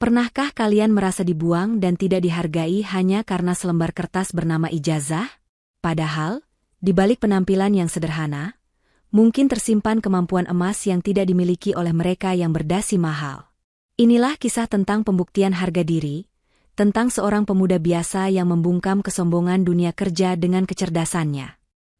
Pernahkah kalian merasa dibuang dan tidak dihargai hanya karena selembar kertas bernama ijazah? Padahal, di balik penampilan yang sederhana, mungkin tersimpan kemampuan emas yang tidak dimiliki oleh mereka yang berdasi mahal. Inilah kisah tentang pembuktian harga diri, tentang seorang pemuda biasa yang membungkam kesombongan dunia kerja dengan kecerdasannya.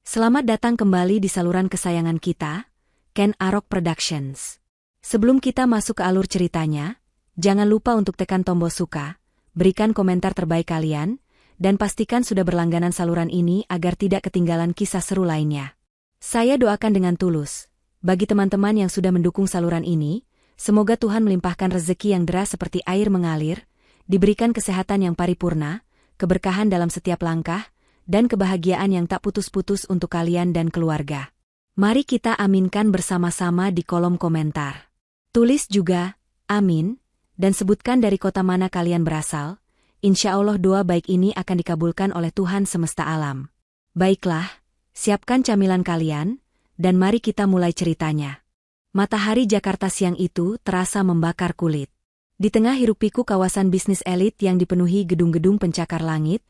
Selamat datang kembali di saluran kesayangan kita, Ken Arok Productions. Sebelum kita masuk ke alur ceritanya, jangan lupa untuk tekan tombol suka, berikan komentar terbaik kalian, dan pastikan sudah berlangganan saluran ini agar tidak ketinggalan kisah seru lainnya. Saya doakan dengan tulus, bagi teman-teman yang sudah mendukung saluran ini, semoga Tuhan melimpahkan rezeki yang deras seperti air mengalir, diberikan kesehatan yang paripurna, keberkahan dalam setiap langkah, dan kebahagiaan yang tak putus-putus untuk kalian dan keluarga. Mari kita aminkan bersama-sama di kolom komentar. Tulis juga, amin, dan sebutkan dari kota mana kalian berasal. Insya Allah doa baik ini akan dikabulkan oleh Tuhan semesta alam. Baiklah, siapkan camilan kalian, dan mari kita mulai ceritanya. Matahari Jakarta siang itu terasa membakar kulit. Di tengah hiruk-pikuk kawasan bisnis elit yang dipenuhi gedung-gedung pencakar langit,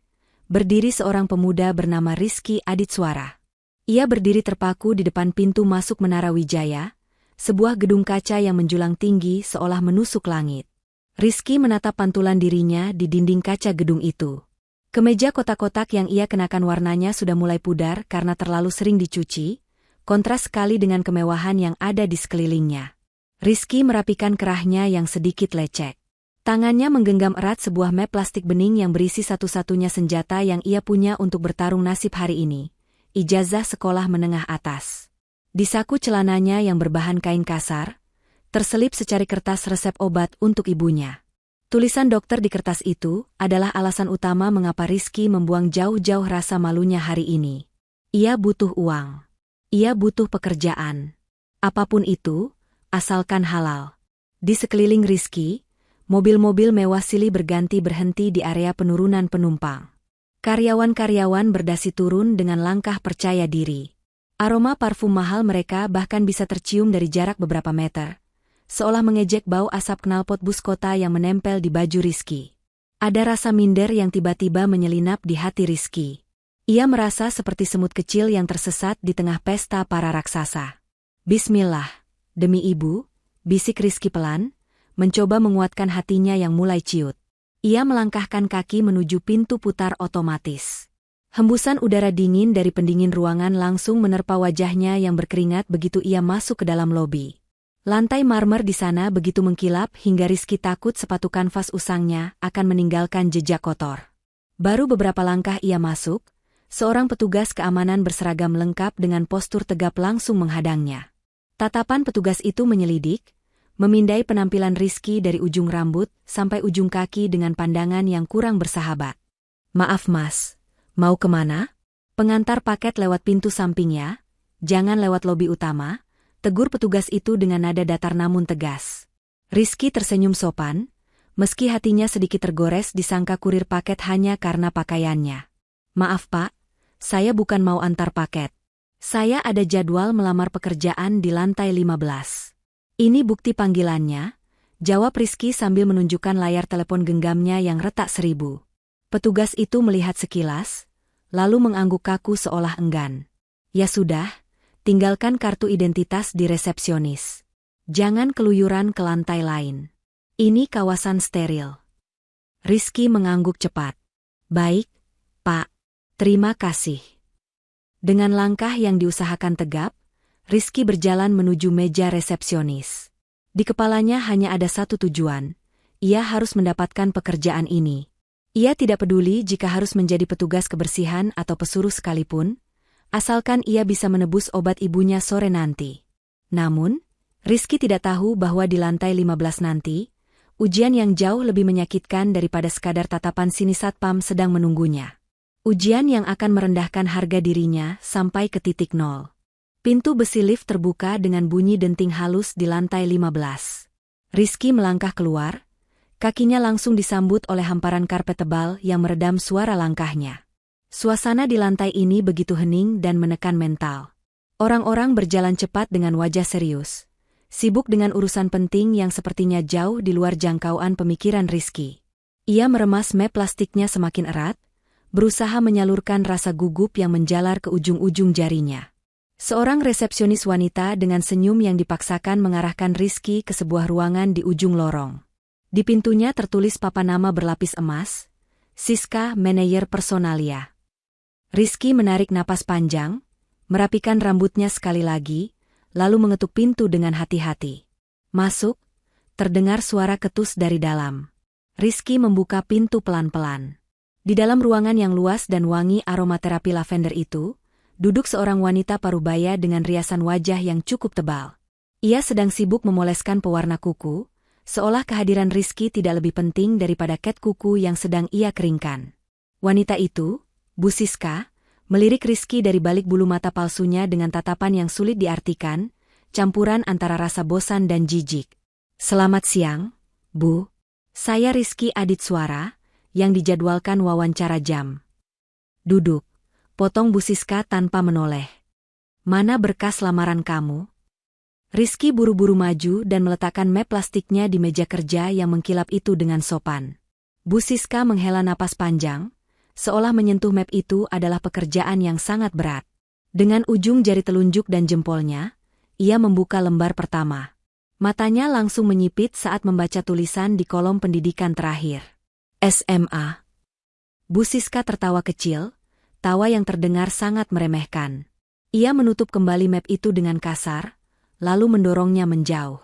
berdiri seorang pemuda bernama Rizky Aditswara. Ia berdiri terpaku di depan pintu masuk Menara Wijaya, sebuah gedung kaca yang menjulang tinggi seolah menusuk langit. Rizky menatap pantulan dirinya di dinding kaca gedung itu. Kemeja kotak-kotak yang ia kenakan warnanya sudah mulai pudar karena terlalu sering dicuci, kontras sekali dengan kemewahan yang ada di sekelilingnya. Rizky merapikan kerahnya yang sedikit lecek. Tangannya menggenggam erat sebuah map plastik bening yang berisi satu-satunya senjata yang ia punya untuk bertarung nasib hari ini, ijazah sekolah menengah atas. Di saku celananya yang berbahan kain kasar, terselip secari kertas resep obat untuk ibunya. Tulisan dokter di kertas itu adalah alasan utama mengapa Rizky membuang jauh-jauh rasa malunya hari ini. Ia butuh uang. Ia butuh pekerjaan. Apapun itu, asalkan halal. Di sekeliling Rizky, mobil-mobil mewah silih berganti berhenti di area penurunan penumpang. Karyawan-karyawan berdasi turun dengan langkah percaya diri. Aroma parfum mahal mereka bahkan bisa tercium dari jarak beberapa meter, seolah mengejek bau asap knalpot bus kota yang menempel di baju Rizky. Ada rasa minder yang tiba-tiba menyelinap di hati Rizky. Ia merasa seperti semut kecil yang tersesat di tengah pesta para raksasa. Bismillah, demi ibu, bisik Rizky pelan, mencoba menguatkan hatinya yang mulai ciut. Ia melangkahkan kaki menuju pintu putar otomatis. Hembusan udara dingin dari pendingin ruangan langsung menerpa wajahnya yang berkeringat begitu ia masuk ke dalam lobi. Lantai marmer di sana begitu mengkilap hingga Rizky takut sepatu kanvas usangnya akan meninggalkan jejak kotor. Baru beberapa langkah ia masuk, seorang petugas keamanan berseragam lengkap dengan postur tegap langsung menghadangnya. Tatapan petugas itu menyelidik, memindai penampilan Rizky dari ujung rambut sampai ujung kaki dengan pandangan yang kurang bersahabat. "Maaf mas, mau kemana?" "Pengantar paket lewat pintu sampingnya, jangan lewat lobi utama," tegur petugas itu dengan nada datar namun tegas. Rizky tersenyum sopan, meski hatinya sedikit tergores disangka kurir paket hanya karena pakaiannya. "Maaf pak, saya bukan mau antar paket. Saya ada jadwal melamar pekerjaan di lantai 15. Ini bukti panggilannya," jawab Rizky sambil menunjukkan layar telepon genggamnya yang retak 1000. Petugas itu melihat sekilas, lalu mengangguk kaku seolah enggan. "Ya sudah, tinggalkan kartu identitas di resepsionis. Jangan keluyuran ke lantai lain. Ini kawasan steril." Rizky mengangguk cepat. "Baik, Pak. Terima kasih." Dengan langkah yang diusahakan tegap, Rizky berjalan menuju meja resepsionis. Di kepalanya hanya ada satu tujuan. Ia harus mendapatkan pekerjaan ini. Ia tidak peduli jika harus menjadi petugas kebersihan atau pesuruh sekalipun, asalkan ia bisa menebus obat ibunya sore nanti. Namun, Rizky tidak tahu bahwa di lantai 15 nanti, ujian yang jauh lebih menyakitkan daripada sekadar tatapan sini satpam sedang menunggunya. Ujian yang akan merendahkan harga dirinya sampai ke titik nol. Pintu besi lift terbuka dengan bunyi denting halus di lantai 15. Rizky melangkah keluar, kakinya langsung disambut oleh hamparan karpet tebal yang meredam suara langkahnya. Suasana di lantai ini begitu hening dan menekan mental. Orang-orang berjalan cepat dengan wajah serius. sibuk dengan urusan penting yang sepertinya jauh di luar jangkauan pemikiran Rizky. Ia meremas map plastiknya semakin erat, berusaha menyalurkan rasa gugup yang menjalar ke ujung-ujung jarinya. Seorang resepsionis wanita dengan senyum yang dipaksakan mengarahkan Rizky ke sebuah ruangan di ujung lorong. Di pintunya tertulis papan nama berlapis emas, Siska, Manajer Personalia. Rizky menarik napas panjang, merapikan rambutnya sekali lagi, lalu mengetuk pintu dengan hati-hati. Masuk, terdengar suara ketus dari dalam. Rizky membuka pintu pelan-pelan. Di dalam ruangan yang luas dan wangi aromaterapi lavender itu, duduk seorang wanita parubaya dengan riasan wajah yang cukup tebal. Ia sedang sibuk memoleskan pewarna kuku, seolah kehadiran Rizky tidak lebih penting daripada cat kuku yang sedang ia keringkan. Wanita itu, Bu Siska, melirik Rizky dari balik bulu mata palsunya dengan tatapan yang sulit diartikan, campuran antara rasa bosan dan jijik. "Selamat siang, Bu. Saya Rizky Aditsuara, yang dijadwalkan wawancara jam." "Duduk," potong Bu Siska tanpa menoleh. "Mana berkas lamaran kamu?" Rizky buru-buru maju dan meletakkan map plastiknya di meja kerja yang mengkilap itu dengan sopan. Bu Siska menghela napas panjang, seolah menyentuh map itu adalah pekerjaan yang sangat berat. Dengan ujung jari telunjuk dan jempolnya, ia membuka lembar pertama. Matanya langsung menyipit saat membaca tulisan di kolom pendidikan terakhir. SMA. Bu Siska tertawa kecil, tawa yang terdengar sangat meremehkan. Ia menutup kembali map itu dengan kasar, lalu mendorongnya menjauh.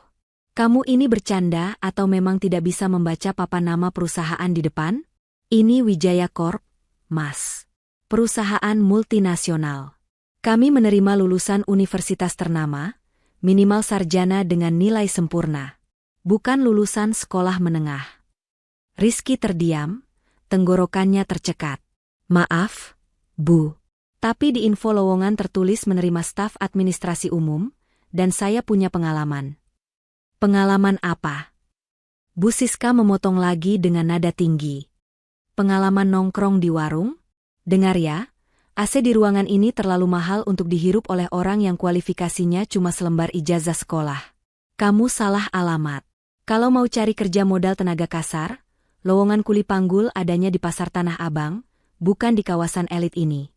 "Kamu ini bercanda atau memang tidak bisa membaca papan nama perusahaan di depan? Ini Wijaya Corp, Mas. Perusahaan multinasional. Kami menerima lulusan universitas ternama, minimal sarjana dengan nilai sempurna. Bukan lulusan sekolah menengah." Rizky terdiam, tenggorokannya tercekat. "Maaf, Bu. Tapi di info lowongan tertulis menerima staf administrasi umum, dan saya punya pengalaman." "Pengalaman apa?" Bu Siska memotong lagi dengan nada tinggi. "Pengalaman nongkrong di warung? Dengar ya, AC di ruangan ini terlalu mahal untuk dihirup oleh orang yang kualifikasinya cuma selembar ijazah sekolah. Kamu salah alamat. Kalau mau cari kerja modal tenaga kasar, lowongan kuli panggul adanya di Pasar Tanah Abang, bukan di kawasan elit ini."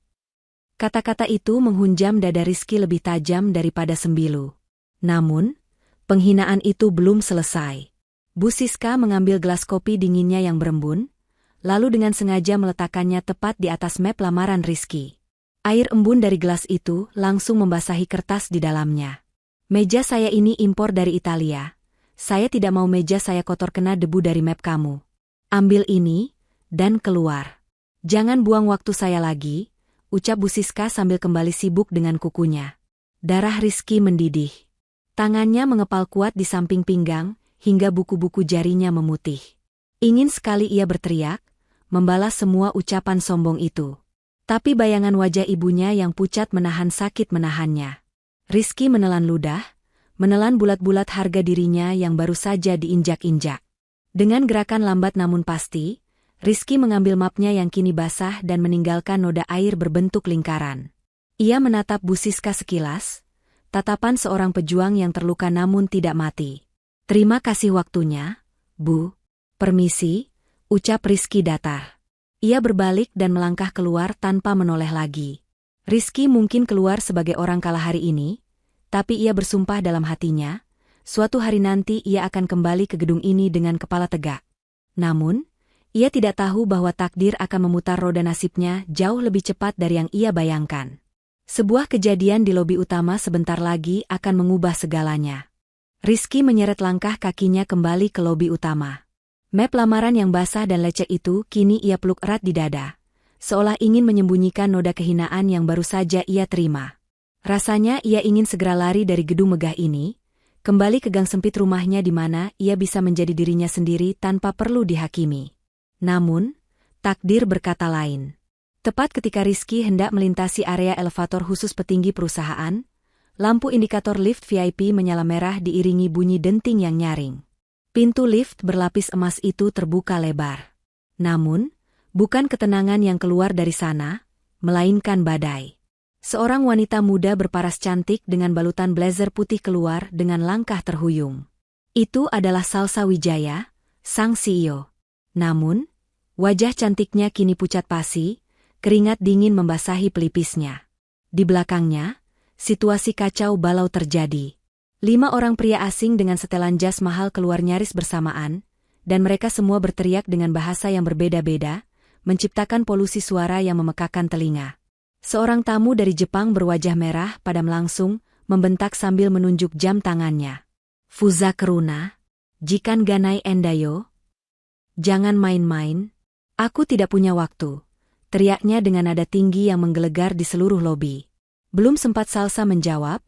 Kata-kata itu menghunjam dada Rizky lebih tajam daripada sembilu. Namun, penghinaan itu belum selesai. Bu Siska mengambil gelas kopi dinginnya yang berembun, lalu dengan sengaja meletakkannya tepat di atas map lamaran Rizky. Air embun dari gelas itu langsung membasahi kertas di dalamnya. "Meja saya ini impor dari Italia. Saya tidak mau meja saya kotor kena debu dari map kamu. Ambil ini, dan keluar. Jangan buang waktu saya lagi," ucap Bu Siska sambil kembali sibuk dengan kukunya. Darah Rizky mendidih. Tangannya mengepal kuat di samping pinggang, hingga buku-buku jarinya memutih. Ingin sekali ia berteriak, membalas semua ucapan sombong itu. Tapi bayangan wajah ibunya yang pucat menahan sakit menahannya. Rizky menelan ludah, menelan bulat-bulat harga dirinya yang baru saja diinjak-injak. Dengan gerakan lambat namun pasti, Rizky mengambil mapnya yang kini basah dan meninggalkan noda air berbentuk lingkaran. Ia menatap Bu Siska sekilas, tatapan seorang pejuang yang terluka namun tidak mati. "Terima kasih waktunya, Bu. Permisi," ucap Rizky datar. Ia berbalik dan melangkah keluar tanpa menoleh lagi. Rizky mungkin keluar sebagai orang kalah hari ini, tapi ia bersumpah dalam hatinya, suatu hari nanti ia akan kembali ke gedung ini dengan kepala tegak. Namun, ia tidak tahu bahwa takdir akan memutar roda nasibnya jauh lebih cepat dari yang ia bayangkan. Sebuah kejadian di lobi utama sebentar lagi akan mengubah segalanya. Rizky menyeret langkah kakinya kembali ke lobi utama. Map lamaran yang basah dan lecek itu kini ia peluk erat di dada, seolah ingin menyembunyikan noda kehinaan yang baru saja ia terima. Rasanya ia ingin segera lari dari gedung megah ini, kembali ke gang sempit rumahnya di mana ia bisa menjadi dirinya sendiri tanpa perlu dihakimi. Namun, takdir berkata lain. Tepat ketika Rizky hendak melintasi area elevator khusus petinggi perusahaan, lampu indikator lift VIP menyala merah diiringi bunyi denting yang nyaring. Pintu lift berlapis emas itu terbuka lebar. Namun, bukan ketenangan yang keluar dari sana, melainkan badai. Seorang wanita muda berparas cantik dengan balutan blazer putih keluar dengan langkah terhuyung. Itu adalah Salsa Wijaya, sang CEO. Namun, wajah cantiknya kini pucat pasi, keringat dingin membasahi pelipisnya. Di belakangnya, situasi kacau balau terjadi. 5 orang pria asing dengan setelan jas mahal keluar nyaris bersamaan, dan mereka semua berteriak dengan bahasa yang berbeda-beda, menciptakan polusi suara yang memekakan telinga. Seorang tamu dari Jepang berwajah merah padam langsung, membentak sambil menunjuk jam tangannya. Fuza Keruna, Jikan Ganai Endayo. Jangan main-main. Aku tidak punya waktu, teriaknya dengan nada tinggi yang menggelegar di seluruh lobi. Belum sempat Salsa menjawab,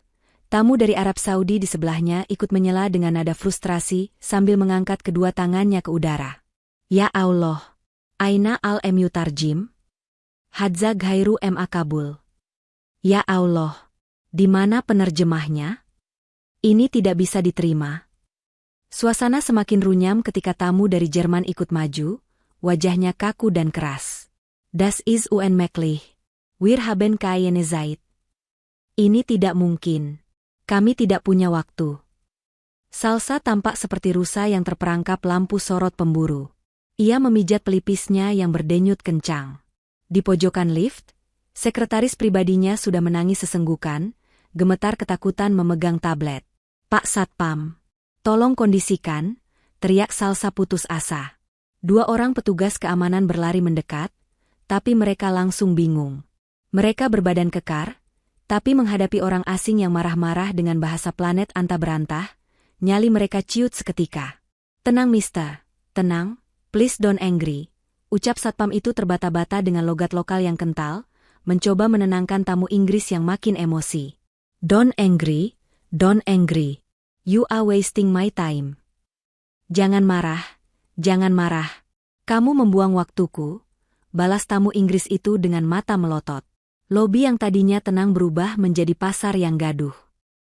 tamu dari Arab Saudi di sebelahnya ikut menyela dengan nada frustrasi sambil mengangkat kedua tangannya ke udara. Ya Allah! Aina al-mu tarjim? Hadza Ghairu ma Kabul. Ya Allah! Di mana penerjemahnya? Ini tidak bisa diterima. Suasana semakin runyam ketika tamu dari Jerman ikut maju, wajahnya kaku dan keras. Das ist unmöglich. Wir haben keine Zeit. Ini tidak mungkin. Kami tidak punya waktu. Salsa tampak seperti rusa yang terperangkap lampu sorot pemburu. Ia memijat pelipisnya yang berdenyut kencang. Di pojokan lift, sekretaris pribadinya sudah menangis sesenggukan, gemetar ketakutan memegang tablet. Pak Satpam, tolong kondisikan, teriak Salsa putus asa. 2 orang petugas keamanan berlari mendekat, tapi mereka langsung bingung. Mereka berbadan kekar, tapi menghadapi orang asing yang marah-marah dengan bahasa planet anta berantah, nyali mereka ciut seketika. Tenang mister, tenang, please don't angry. Ucap satpam itu terbata-bata dengan logat lokal yang kental, mencoba menenangkan tamu Inggris yang makin emosi. Don't angry, don't angry. You are wasting my time. Jangan marah, jangan marah. Kamu membuang waktuku, balas tamu Inggris itu dengan mata melotot. Lobi yang tadinya tenang berubah menjadi pasar yang gaduh.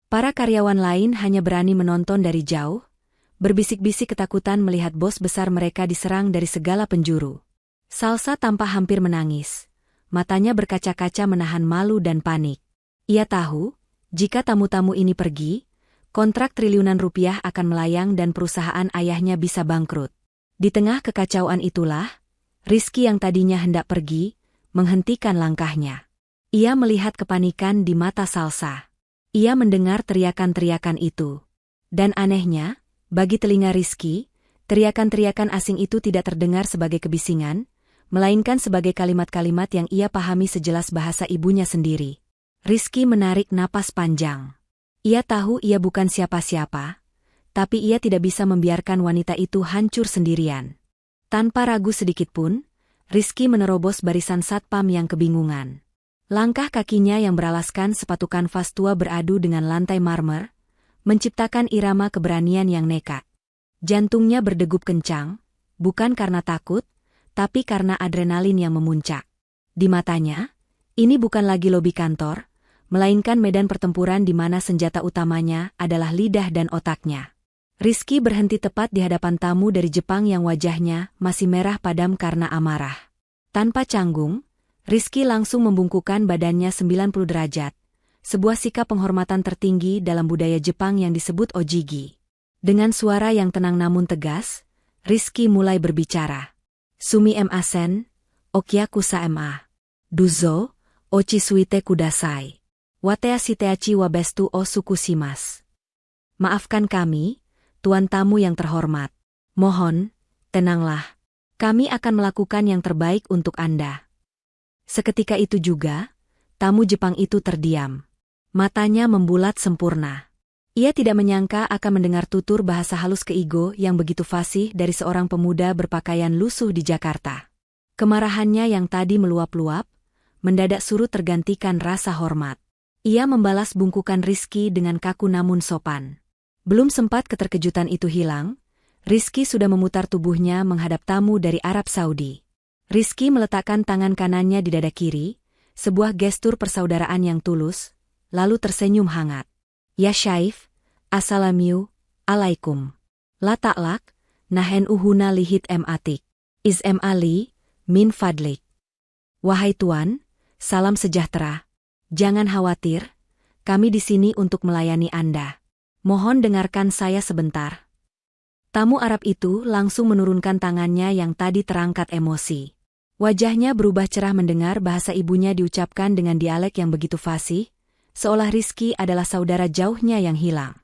Para karyawan lain hanya berani menonton dari jauh, berbisik-bisik ketakutan melihat bos besar mereka diserang dari segala penjuru. Salsa tampak hampir menangis. Matanya berkaca-kaca menahan malu dan panik. Ia tahu, jika tamu-tamu ini pergi, kontrak triliunan rupiah akan melayang dan perusahaan ayahnya bisa bangkrut. Di tengah kekacauan itulah, Rizky yang tadinya hendak pergi, menghentikan langkahnya. Ia melihat kepanikan di mata Salsa. Ia mendengar teriakan-teriakan itu. Dan anehnya, bagi telinga Rizky, teriakan-teriakan asing itu tidak terdengar sebagai kebisingan, melainkan sebagai kalimat-kalimat yang ia pahami sejelas bahasa ibunya sendiri. Rizky menarik napas panjang. Ia tahu ia bukan siapa-siapa, tapi ia tidak bisa membiarkan wanita itu hancur sendirian. Tanpa ragu sedikitpun, Rizky menerobos barisan satpam yang kebingungan. Langkah kakinya yang beralaskan sepatu kanvas tua beradu dengan lantai marmer, menciptakan irama keberanian yang nekat. Jantungnya berdegup kencang, bukan karena takut, tapi karena adrenalin yang memuncak. Di matanya, ini bukan lagi lobi kantor, melainkan medan pertempuran di mana senjata utamanya adalah lidah dan otaknya. Rizky berhenti tepat di hadapan tamu dari Jepang yang wajahnya masih merah padam karena amarah. Tanpa canggung, Rizky langsung membungkukkan badannya 90 derajat, sebuah sikap penghormatan tertinggi dalam budaya Jepang yang disebut ojigi. Dengan suara yang tenang namun tegas, Rizky mulai berbicara. Sumi sen, okyakusa ma. Duzo, ochi suite kudasai. Watea siteachi wabestu o sukushimasu. Maafkan kami, tuan tamu yang terhormat. Mohon, tenanglah. Kami akan melakukan yang terbaik untuk Anda. Seketika itu juga, tamu Jepang itu terdiam. Matanya membulat sempurna. Ia tidak menyangka akan mendengar tutur bahasa halus keigo yang begitu fasih dari seorang pemuda berpakaian lusuh di Jakarta. Kemarahannya yang tadi meluap-luap, mendadak surut tergantikan rasa hormat. Ia membalas bungkukan Rizky dengan kaku namun sopan. Belum sempat keterkejutan itu hilang, Rizky sudah memutar tubuhnya menghadap tamu dari Arab Saudi. Rizky meletakkan tangan kanannya di dada kiri, sebuah gestur persaudaraan yang tulus, lalu tersenyum hangat. Ya Syaif, assalamu alaikum. La ta'lak, nahen uhuna lihit matik. Is ali, min fadlik. Wahai tuan, salam sejahtera. Jangan khawatir, kami di sini untuk melayani Anda. Mohon dengarkan saya sebentar. Tamu Arab itu langsung menurunkan tangannya yang tadi terangkat emosi. Wajahnya berubah cerah mendengar bahasa ibunya diucapkan dengan dialek yang begitu fasih, seolah Rizky adalah saudara jauhnya yang hilang.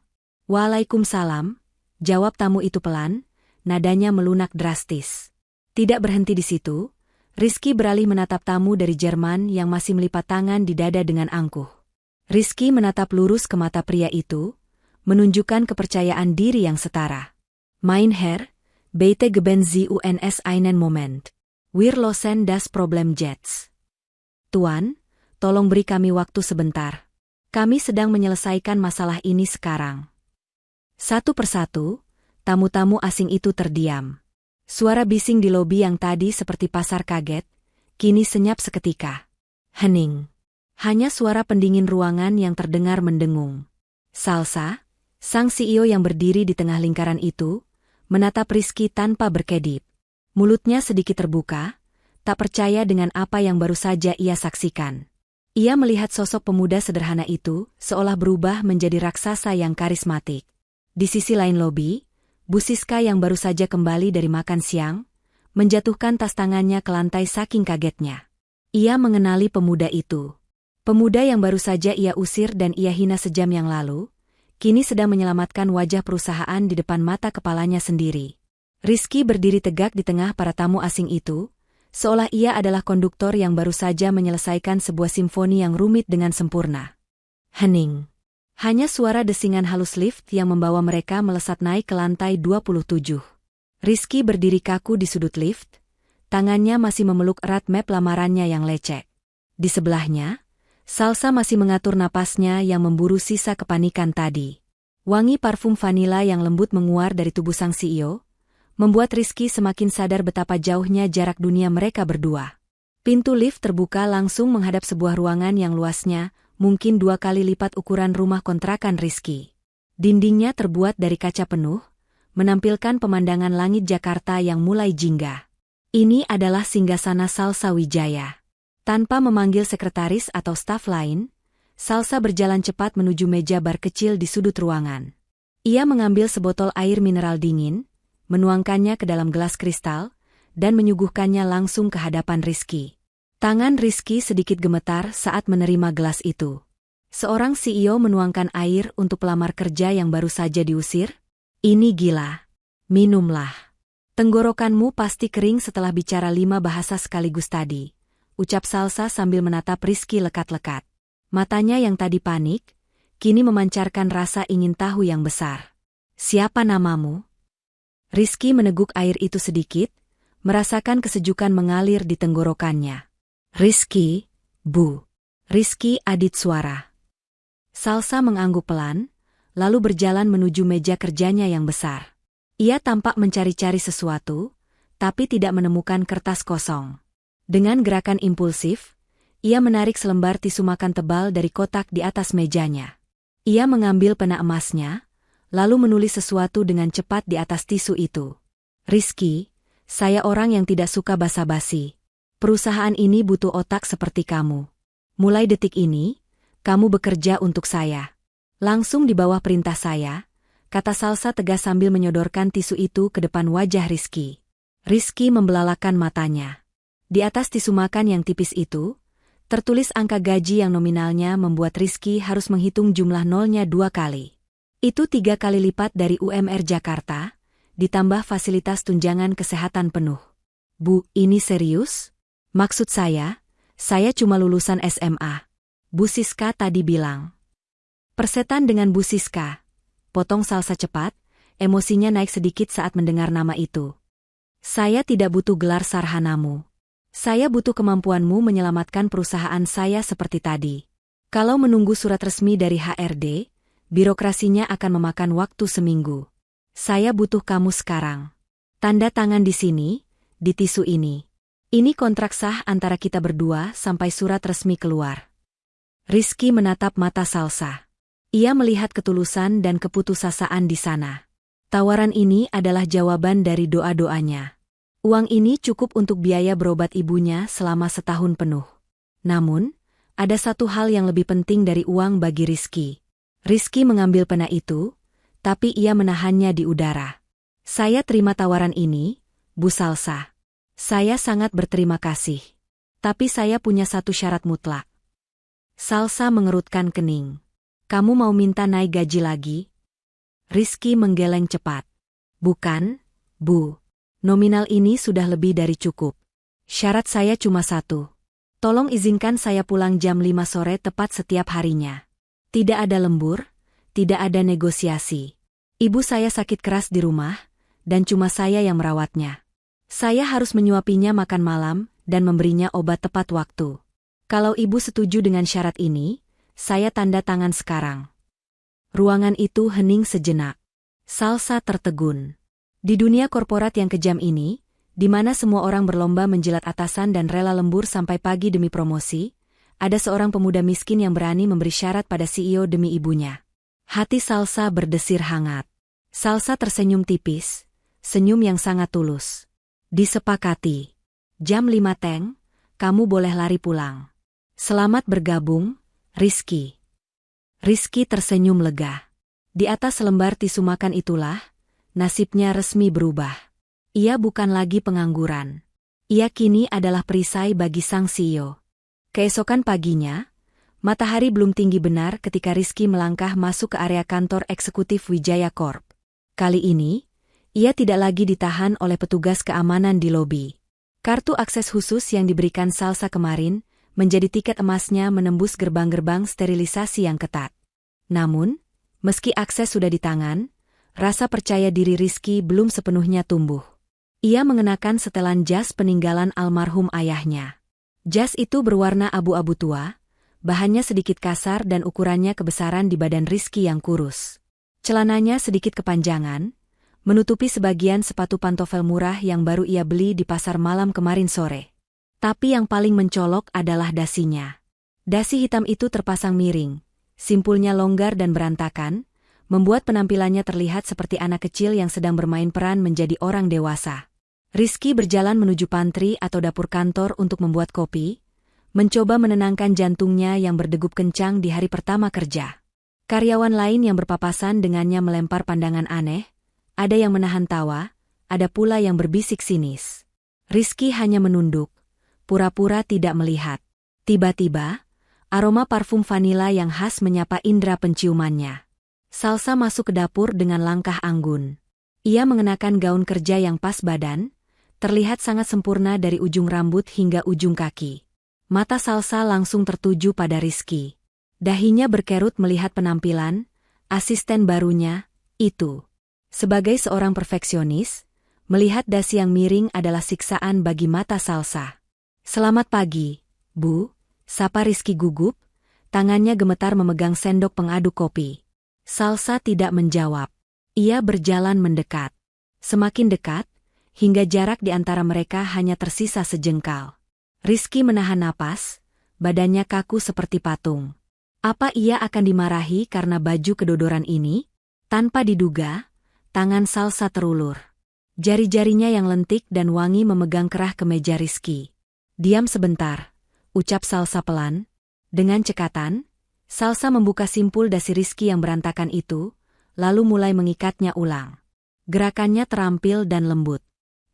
Waalaikumsalam, jawab tamu itu pelan, nadanya melunak drastis. Tidak berhenti di situ, Rizky beralih menatap tamu dari Jerman yang masih melipat tangan di dada dengan angkuh. Rizky menatap lurus ke mata pria itu, menunjukkan kepercayaan diri yang setara. Mein Herr, bitte geben Sie uns einen Moment. Wir lösen das Problem jetzt. Tuan, tolong beri kami waktu sebentar. Kami sedang menyelesaikan masalah ini sekarang. Satu persatu, tamu-tamu asing itu terdiam. Suara bising di lobi yang tadi seperti pasar kaget, kini senyap seketika. Hening. Hanya suara pendingin ruangan yang terdengar mendengung. Salsa, sang CEO yang berdiri di tengah lingkaran itu, menatap Rizky tanpa berkedip. Mulutnya sedikit terbuka, tak percaya dengan apa yang baru saja ia saksikan. Ia melihat sosok pemuda sederhana itu seolah berubah menjadi raksasa yang karismatik. Di sisi lain lobi, Bu Siska yang baru saja kembali dari makan siang, menjatuhkan tas tangannya ke lantai saking kagetnya. Ia mengenali pemuda itu. Pemuda yang baru saja ia usir dan ia hina sejam yang lalu, kini sedang menyelamatkan wajah perusahaan di depan mata kepalanya sendiri. Rizky berdiri tegak di tengah para tamu asing itu, seolah ia adalah konduktor yang baru saja menyelesaikan sebuah simfoni yang rumit dengan sempurna. Hening. Hanya suara desingan halus lift yang membawa mereka melesat naik ke lantai 27. Rizky berdiri kaku di sudut lift, tangannya masih memeluk erat map lamarannya yang lecek. Di sebelahnya, Salsa masih mengatur napasnya yang memburu sisa kepanikan tadi. Wangi parfum vanila yang lembut menguar dari tubuh sang CEO, membuat Rizky semakin sadar betapa jauhnya jarak dunia mereka berdua. Pintu lift terbuka langsung menghadap sebuah ruangan yang luasnya mungkin 2 kali lipat ukuran rumah kontrakan Rizky. Dindingnya terbuat dari kaca penuh, menampilkan pemandangan langit Jakarta yang mulai jingga. Ini adalah singgasana Salsa Wijaya. Tanpa memanggil sekretaris atau staf lain, Salsa berjalan cepat menuju meja bar kecil di sudut ruangan. Ia mengambil sebotol air mineral dingin, menuangkannya ke dalam gelas kristal, dan menyuguhkannya langsung ke hadapan Rizky. Tangan Rizky sedikit gemetar saat menerima gelas itu. Seorang CEO menuangkan air untuk pelamar kerja yang baru saja diusir? Ini gila. Minumlah. Tenggorokanmu pasti kering setelah bicara 5 bahasa sekaligus tadi, ucap Salsa sambil menatap Rizky lekat-lekat. Matanya yang tadi panik, kini memancarkan rasa ingin tahu yang besar. Siapa namamu? Rizky meneguk air itu sedikit, merasakan kesejukan mengalir di tenggorokannya. Rizky, Bu. Rizky Aditswara. Salsa mengangguk pelan, lalu berjalan menuju meja kerjanya yang besar. Ia tampak mencari-cari sesuatu, tapi tidak menemukan kertas kosong. Dengan gerakan impulsif, ia menarik selembar tisu makan tebal dari kotak di atas mejanya. Ia mengambil pena emasnya, lalu menulis sesuatu dengan cepat di atas tisu itu. Rizky, saya orang yang tidak suka basa-basi. Perusahaan ini butuh otak seperti kamu. Mulai detik ini, kamu bekerja untuk saya. Langsung di bawah perintah saya, kata Salsa tegas sambil menyodorkan tisu itu ke depan wajah Rizky. Rizky membelalakan matanya. Di atas tisu makan yang tipis itu, tertulis angka gaji yang nominalnya membuat Rizky harus menghitung jumlah nolnya 2 kali. Itu 3 kali lipat dari UMR Jakarta, ditambah fasilitas tunjangan kesehatan penuh. Bu, ini serius? Maksud saya cuma lulusan SMA. Bu Siska tadi bilang. Persetan dengan Bu Siska. Potong Salsa cepat, emosinya naik sedikit saat mendengar nama itu. Saya tidak butuh gelar sarhanamu. Saya butuh kemampuanmu menyelamatkan perusahaan saya seperti tadi. Kalau menunggu surat resmi dari HRD, birokrasinya akan memakan waktu seminggu. Saya butuh kamu sekarang. Tanda tangan di sini, di tisu ini. Ini kontrak sah antara kita berdua sampai surat resmi keluar. Rizky menatap mata Salsa. Ia melihat ketulusan dan keputusasaan di sana. Tawaran ini adalah jawaban dari doa-doanya. Uang ini cukup untuk biaya berobat ibunya selama setahun penuh. Namun, Ada satu hal yang lebih penting dari uang bagi Rizky. Rizky mengambil pena itu, tapi ia menahannya di udara. Saya terima tawaran ini, Bu Salsa. Saya sangat berterima kasih. Tapi saya punya satu syarat mutlak. Salsa mengerutkan kening. Kamu mau minta naik gaji lagi? Rizky menggeleng cepat. Bukan, Bu. Nominal ini sudah lebih dari cukup. Syarat saya cuma satu. Tolong izinkan saya pulang jam 5 sore tepat setiap harinya. Tidak ada lembur, tidak ada negosiasi. Ibu saya sakit keras di rumah, dan cuma saya yang merawatnya. Saya harus menyuapinya makan malam dan memberinya obat tepat waktu. Kalau ibu setuju dengan syarat ini, saya tanda tangan sekarang. Ruangan itu hening sejenak. Salsa tertegun. Di dunia korporat yang kejam ini, di mana semua orang berlomba menjilat atasan dan rela lembur sampai pagi demi promosi, ada seorang pemuda miskin yang berani memberi syarat pada CEO demi ibunya. Hati Salsa berdesir hangat. Salsa tersenyum tipis, senyum yang sangat tulus. Disepakati. Jam 5 teng, kamu boleh lari pulang. Selamat bergabung, Rizky. Rizky tersenyum lega. Di atas selembar tisu makan itulah, nasibnya resmi berubah. Ia bukan lagi pengangguran. Ia kini adalah perisai bagi sang CEO. Keesokan paginya, matahari belum tinggi benar ketika Rizky melangkah masuk ke area kantor eksekutif Wijaya Corp. Kali ini, ia tidak lagi ditahan oleh petugas keamanan di lobi. Kartu akses khusus yang diberikan Salsa kemarin menjadi tiket emasnya menembus gerbang-gerbang sterilisasi yang ketat. Namun, meski akses sudah di tangan, rasa percaya diri Rizky belum sepenuhnya tumbuh. Ia mengenakan setelan jas peninggalan almarhum ayahnya. Jas itu berwarna abu-abu tua, bahannya sedikit kasar dan ukurannya kebesaran di badan Rizky yang kurus. Celananya sedikit kepanjangan, menutupi sebagian sepatu pantofel murah yang baru ia beli di pasar malam kemarin sore. Tapi yang paling mencolok adalah dasinya. Dasi hitam itu terpasang miring, simpulnya longgar dan berantakan, membuat penampilannya terlihat seperti anak kecil yang sedang bermain peran menjadi orang dewasa. Rizky berjalan menuju pantry atau dapur kantor untuk membuat kopi, mencoba menenangkan jantungnya yang berdegup kencang di hari pertama kerja. Karyawan lain yang berpapasan dengannya melempar pandangan aneh, ada yang menahan tawa, ada pula yang berbisik sinis. Rizky hanya menunduk, pura-pura tidak melihat. Tiba-tiba, aroma parfum vanila yang khas menyapa indera penciumannya. Salsa masuk ke dapur dengan langkah anggun. Ia mengenakan gaun kerja yang pas badan, terlihat sangat sempurna dari ujung rambut hingga ujung kaki. Mata Salsa langsung tertuju pada Rizky. Dahinya berkerut melihat penampilan asisten barunya, itu. Sebagai seorang perfeksionis, melihat dasi yang miring adalah siksaan bagi mata Salsa. Selamat pagi, Bu, sapa Rizky gugup, tangannya gemetar memegang sendok pengaduk kopi. Salsa tidak menjawab. Ia berjalan mendekat. Semakin dekat, hingga jarak di antara mereka hanya tersisa sejengkal. Rizky menahan napas, badannya kaku seperti patung. Apa ia akan dimarahi karena baju kedodoran ini? Tanpa diduga, tangan Salsa terulur. Jari-jarinya yang lentik dan wangi memegang kerah kemeja Rizky. Diam sebentar, ucap Salsa pelan. Dengan cekatan, Salsa membuka simpul dasi Rizky yang berantakan itu, lalu mulai mengikatnya ulang. Gerakannya terampil dan lembut.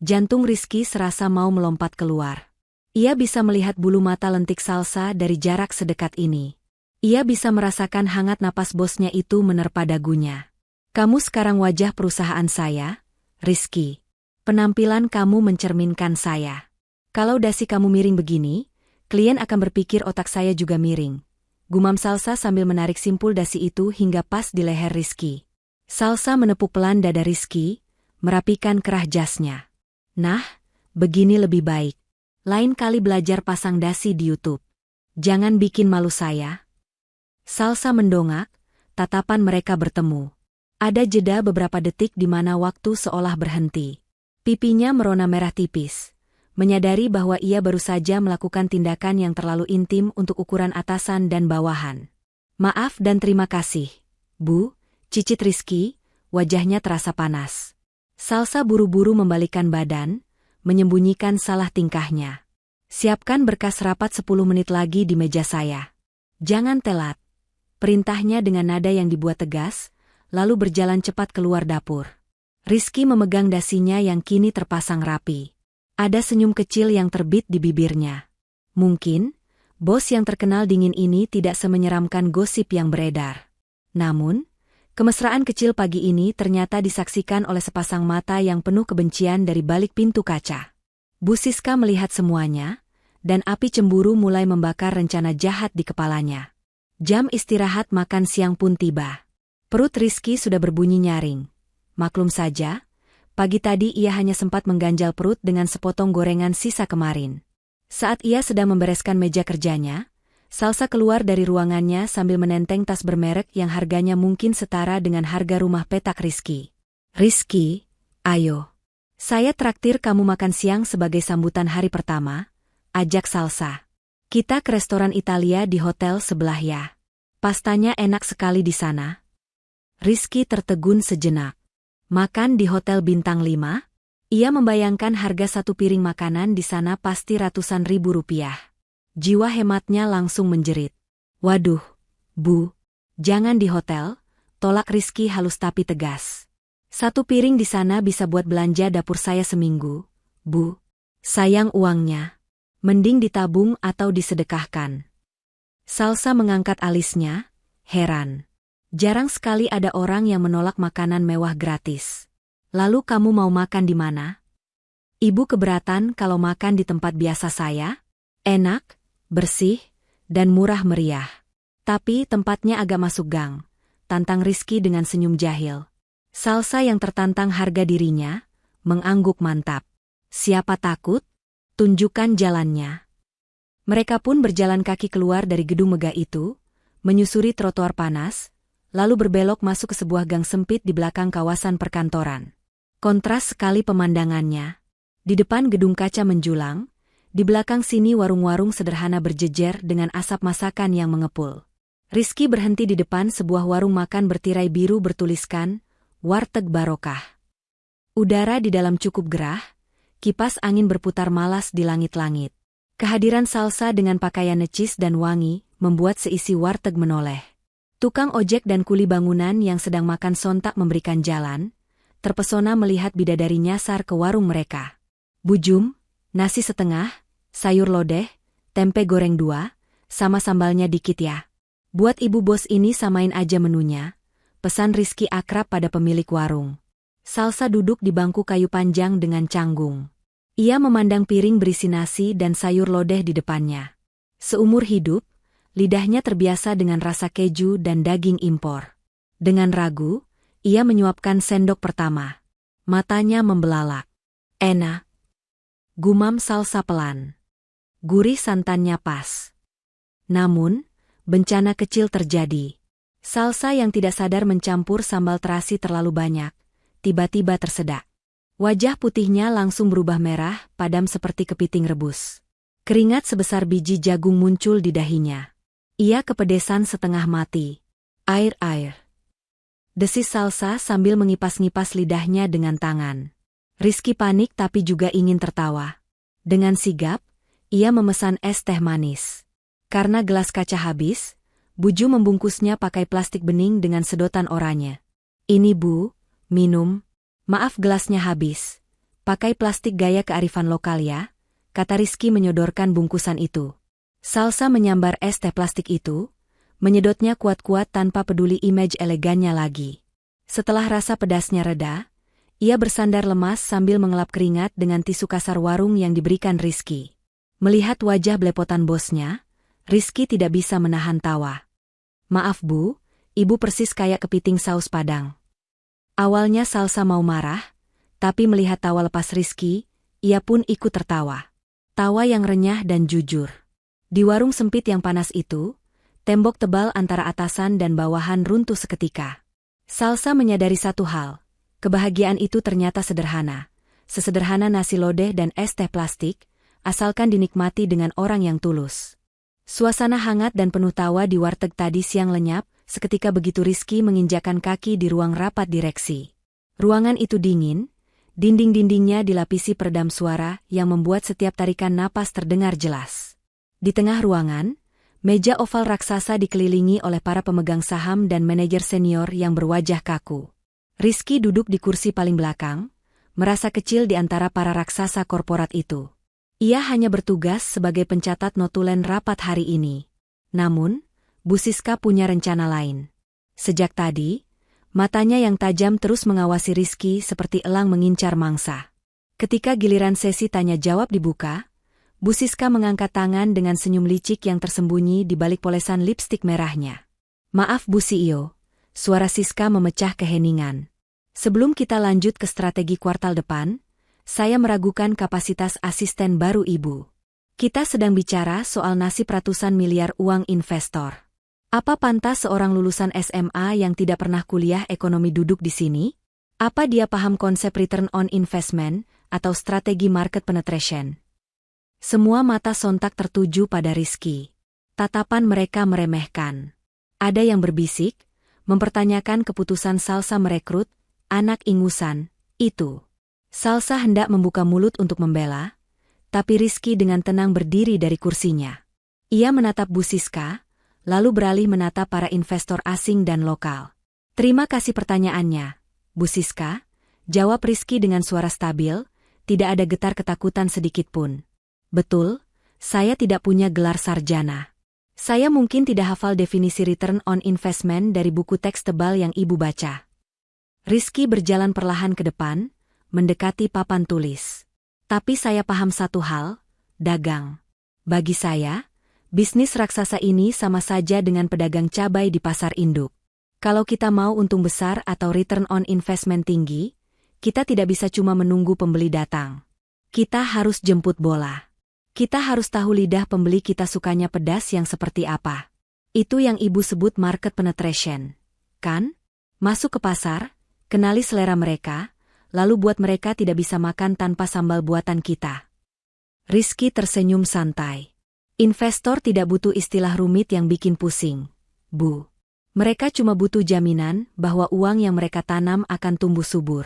Jantung Rizky serasa mau melompat keluar. Ia bisa melihat bulu mata lentik Salsa dari jarak sedekat ini. Ia bisa merasakan hangat napas bosnya itu menerpa dagunya. Kamu sekarang wajah perusahaan saya, Rizky. Penampilan kamu mencerminkan saya. Kalau dasi kamu miring begini, klien akan berpikir otak saya juga miring. Gumam Salsa sambil menarik simpul dasi itu hingga pas di leher Rizky. Salsa menepuk pelan dada Rizky, merapikan kerah jasnya. Nah, begini lebih baik. Lain kali belajar pasang dasi di YouTube. Jangan bikin malu saya. Salsa mendongak, tatapan mereka bertemu. Ada jeda beberapa detik di mana waktu seolah berhenti. Pipinya merona merah tipis, menyadari bahwa ia baru saja melakukan tindakan yang terlalu intim untuk ukuran atasan dan bawahan. Maaf dan terima kasih, Bu, cicit Rizky, wajahnya terasa panas. Salsa buru-buru membalikkan badan, menyembunyikan salah tingkahnya. Siapkan berkas rapat 10 menit lagi di meja saya. Jangan telat. Perintahnya dengan nada yang dibuat tegas, lalu berjalan cepat keluar dapur. Rizky memegang dasinya yang kini terpasang rapi. Ada senyum kecil yang terbit di bibirnya. Mungkin, bos yang terkenal dingin ini tidak semenyeramkan gosip yang beredar. Namun, kemesraan kecil pagi ini ternyata disaksikan oleh sepasang mata yang penuh kebencian dari balik pintu kaca. Bu Siska melihat semuanya, dan api cemburu mulai membakar rencana jahat di kepalanya. Jam istirahat makan siang pun tiba. Perut Rizky sudah berbunyi nyaring. Maklum saja, pagi tadi ia hanya sempat mengganjal perut dengan sepotong gorengan sisa kemarin. Saat ia sedang membereskan meja kerjanya, Salsa keluar dari ruangannya sambil menenteng tas bermerek yang harganya mungkin setara dengan harga rumah petak Rizky. "Rizky, ayo. Saya traktir kamu makan siang sebagai sambutan hari pertama," ajak Salsa. "Kita ke restoran Italia di hotel sebelah ya. Pastanya enak sekali di sana." Rizky tertegun sejenak. Makan di hotel bintang 5? Ia membayangkan harga satu piring makanan di sana pasti ratusan ribu rupiah. Jiwa hematnya langsung menjerit. "Waduh, Bu, jangan di hotel," tolak Rizky halus tapi tegas. "Satu piring di sana bisa buat belanja dapur saya seminggu, Bu. Sayang uangnya. Mending ditabung atau disedekahkan." Salsa mengangkat alisnya, heran. Jarang sekali ada orang yang menolak makanan mewah gratis. "Lalu kamu mau makan di mana?" "Ibu keberatan kalau makan di tempat biasa saya? Enak, bersih, dan murah meriah. Tapi tempatnya agak masuk gang," tantang Rizky dengan senyum jahil. Salsa yang tertantang harga dirinya, mengangguk mantap. "Siapa takut? Tunjukkan jalannya." Mereka pun berjalan kaki keluar dari gedung megah itu, menyusuri trotoar panas, lalu berbelok masuk ke sebuah gang sempit di belakang kawasan perkantoran. Kontras sekali pemandangannya. Di depan gedung kaca menjulang, di belakang sini warung-warung sederhana berjejer dengan asap masakan yang mengepul. Rizky berhenti di depan sebuah warung makan bertirai biru bertuliskan, "Warteg Barokah." Udara di dalam cukup gerah, kipas angin berputar malas di langit-langit. Kehadiran Salsa dengan pakaian necis dan wangi membuat seisi warteg menoleh. Tukang ojek dan kuli bangunan yang sedang makan sontak memberikan jalan, terpesona melihat bidadari nyasar ke warung mereka. "Bujum, nasi setengah, sayur lodeh, tempe goreng 2, sama sambalnya dikit ya. Buat ibu bos ini samain aja menunya," pesan Rizky akrab pada pemilik warung. Salsa duduk di bangku kayu panjang dengan canggung. Ia memandang piring berisi nasi dan sayur lodeh di depannya. Seumur hidup, lidahnya terbiasa dengan rasa keju dan daging impor. Dengan ragu, ia menyuapkan sendok pertama. Matanya membelalak. "Enak," gumam Salsa pelan. Gurih santannya pas. Namun, bencana kecil terjadi. Salsa yang tidak sadar mencampur sambal terasi terlalu banyak, tiba-tiba tersedak. Wajah putihnya langsung berubah merah, padam seperti kepiting rebus. Keringat sebesar biji jagung muncul di dahinya. Ia kepedesan setengah mati. "Air." Desis Salsa sambil mengipas-ngipas lidahnya dengan tangan. Rizky panik tapi juga ingin tertawa. Dengan sigap, ia memesan es teh manis. Karena gelas kaca habis, Buju membungkusnya pakai plastik bening dengan sedotan oranye. "Ini Bu, minum. Maaf gelasnya habis. Pakai plastik gaya kearifan lokal ya," kata Rizky menyodorkan bungkusan itu. Salsa menyambar es teh plastik itu, menyedotnya kuat-kuat tanpa peduli image elegannya lagi. Setelah rasa pedasnya reda, ia bersandar lemas sambil mengelap keringat dengan tisu kasar warung yang diberikan Rizky. Melihat wajah belepotan bosnya, Rizky tidak bisa menahan tawa. "Maaf Bu, ibu persis kayak kepiting saus Padang." Awalnya Salsa mau marah, tapi melihat tawa lepas Rizky, ia pun ikut tertawa. Tawa yang renyah dan jujur. Di warung sempit yang panas itu, tembok tebal antara atasan dan bawahan runtuh seketika. Salsa menyadari satu hal, kebahagiaan itu ternyata sederhana. Sesederhana nasi lodeh dan es teh plastik, asalkan dinikmati dengan orang yang tulus. Suasana hangat dan penuh tawa di warteg tadi siang lenyap, seketika begitu Rizky menginjakan kaki di ruang rapat direksi. Ruangan itu dingin, dinding-dindingnya dilapisi peredam suara yang membuat setiap tarikan napas terdengar jelas. Di tengah ruangan, Meja oval raksasa dikelilingi oleh para pemegang saham dan manajer senior yang berwajah kaku. Rizky duduk di kursi paling belakang, merasa kecil di antara para raksasa korporat itu. Ia hanya bertugas sebagai pencatat notulen rapat hari ini. Namun, Bu Siska punya rencana lain. Sejak tadi, matanya yang tajam terus mengawasi Rizky seperti elang mengincar mangsa. Ketika giliran sesi tanya jawab dibuka, Bu Siska mengangkat tangan dengan senyum licik yang tersembunyi di balik polesan lipstik merahnya. "Maaf Bu CEO," suara Siska memecah keheningan. "Sebelum kita lanjut ke strategi kuartal depan, saya meragukan kapasitas asisten baru Ibu. Kita sedang bicara soal nasib ratusan miliar uang investor. Apa pantas seorang lulusan SMA yang tidak pernah kuliah ekonomi duduk di sini? Apa dia paham konsep return on investment atau strategi market penetration?" Semua mata sontak tertuju pada Rizky. Tatapan mereka meremehkan. Ada yang berbisik, mempertanyakan keputusan Salsa merekrut anak ingusan itu. Salsa hendak membuka mulut untuk membela, tapi Rizky dengan tenang berdiri dari kursinya. Ia menatap Bu Siska, lalu beralih menatap para investor asing dan lokal. "Terima kasih pertanyaannya, Bu Siska," jawab Rizky dengan suara stabil, tidak ada getar ketakutan sedikitpun. "Betul, saya tidak punya gelar sarjana. Saya mungkin tidak hafal definisi return on investment dari buku teks tebal yang Ibu baca." Rizky berjalan perlahan ke depan, mendekati papan tulis. "Tapi saya paham satu hal, dagang. Bagi saya, bisnis raksasa ini sama saja dengan pedagang cabai di pasar induk. Kalau kita mau untung besar atau return on investment tinggi, kita tidak bisa cuma menunggu pembeli datang. Kita harus jemput bola. Kita harus tahu lidah pembeli kita sukanya pedas yang seperti apa. Itu yang Ibu sebut market penetration, kan? Masuk ke pasar, kenali selera mereka, lalu buat mereka tidak bisa makan tanpa sambal buatan kita." Rizky tersenyum santai. "Investor tidak butuh istilah rumit yang bikin pusing, Bu. Mereka cuma butuh jaminan bahwa uang yang mereka tanam akan tumbuh subur.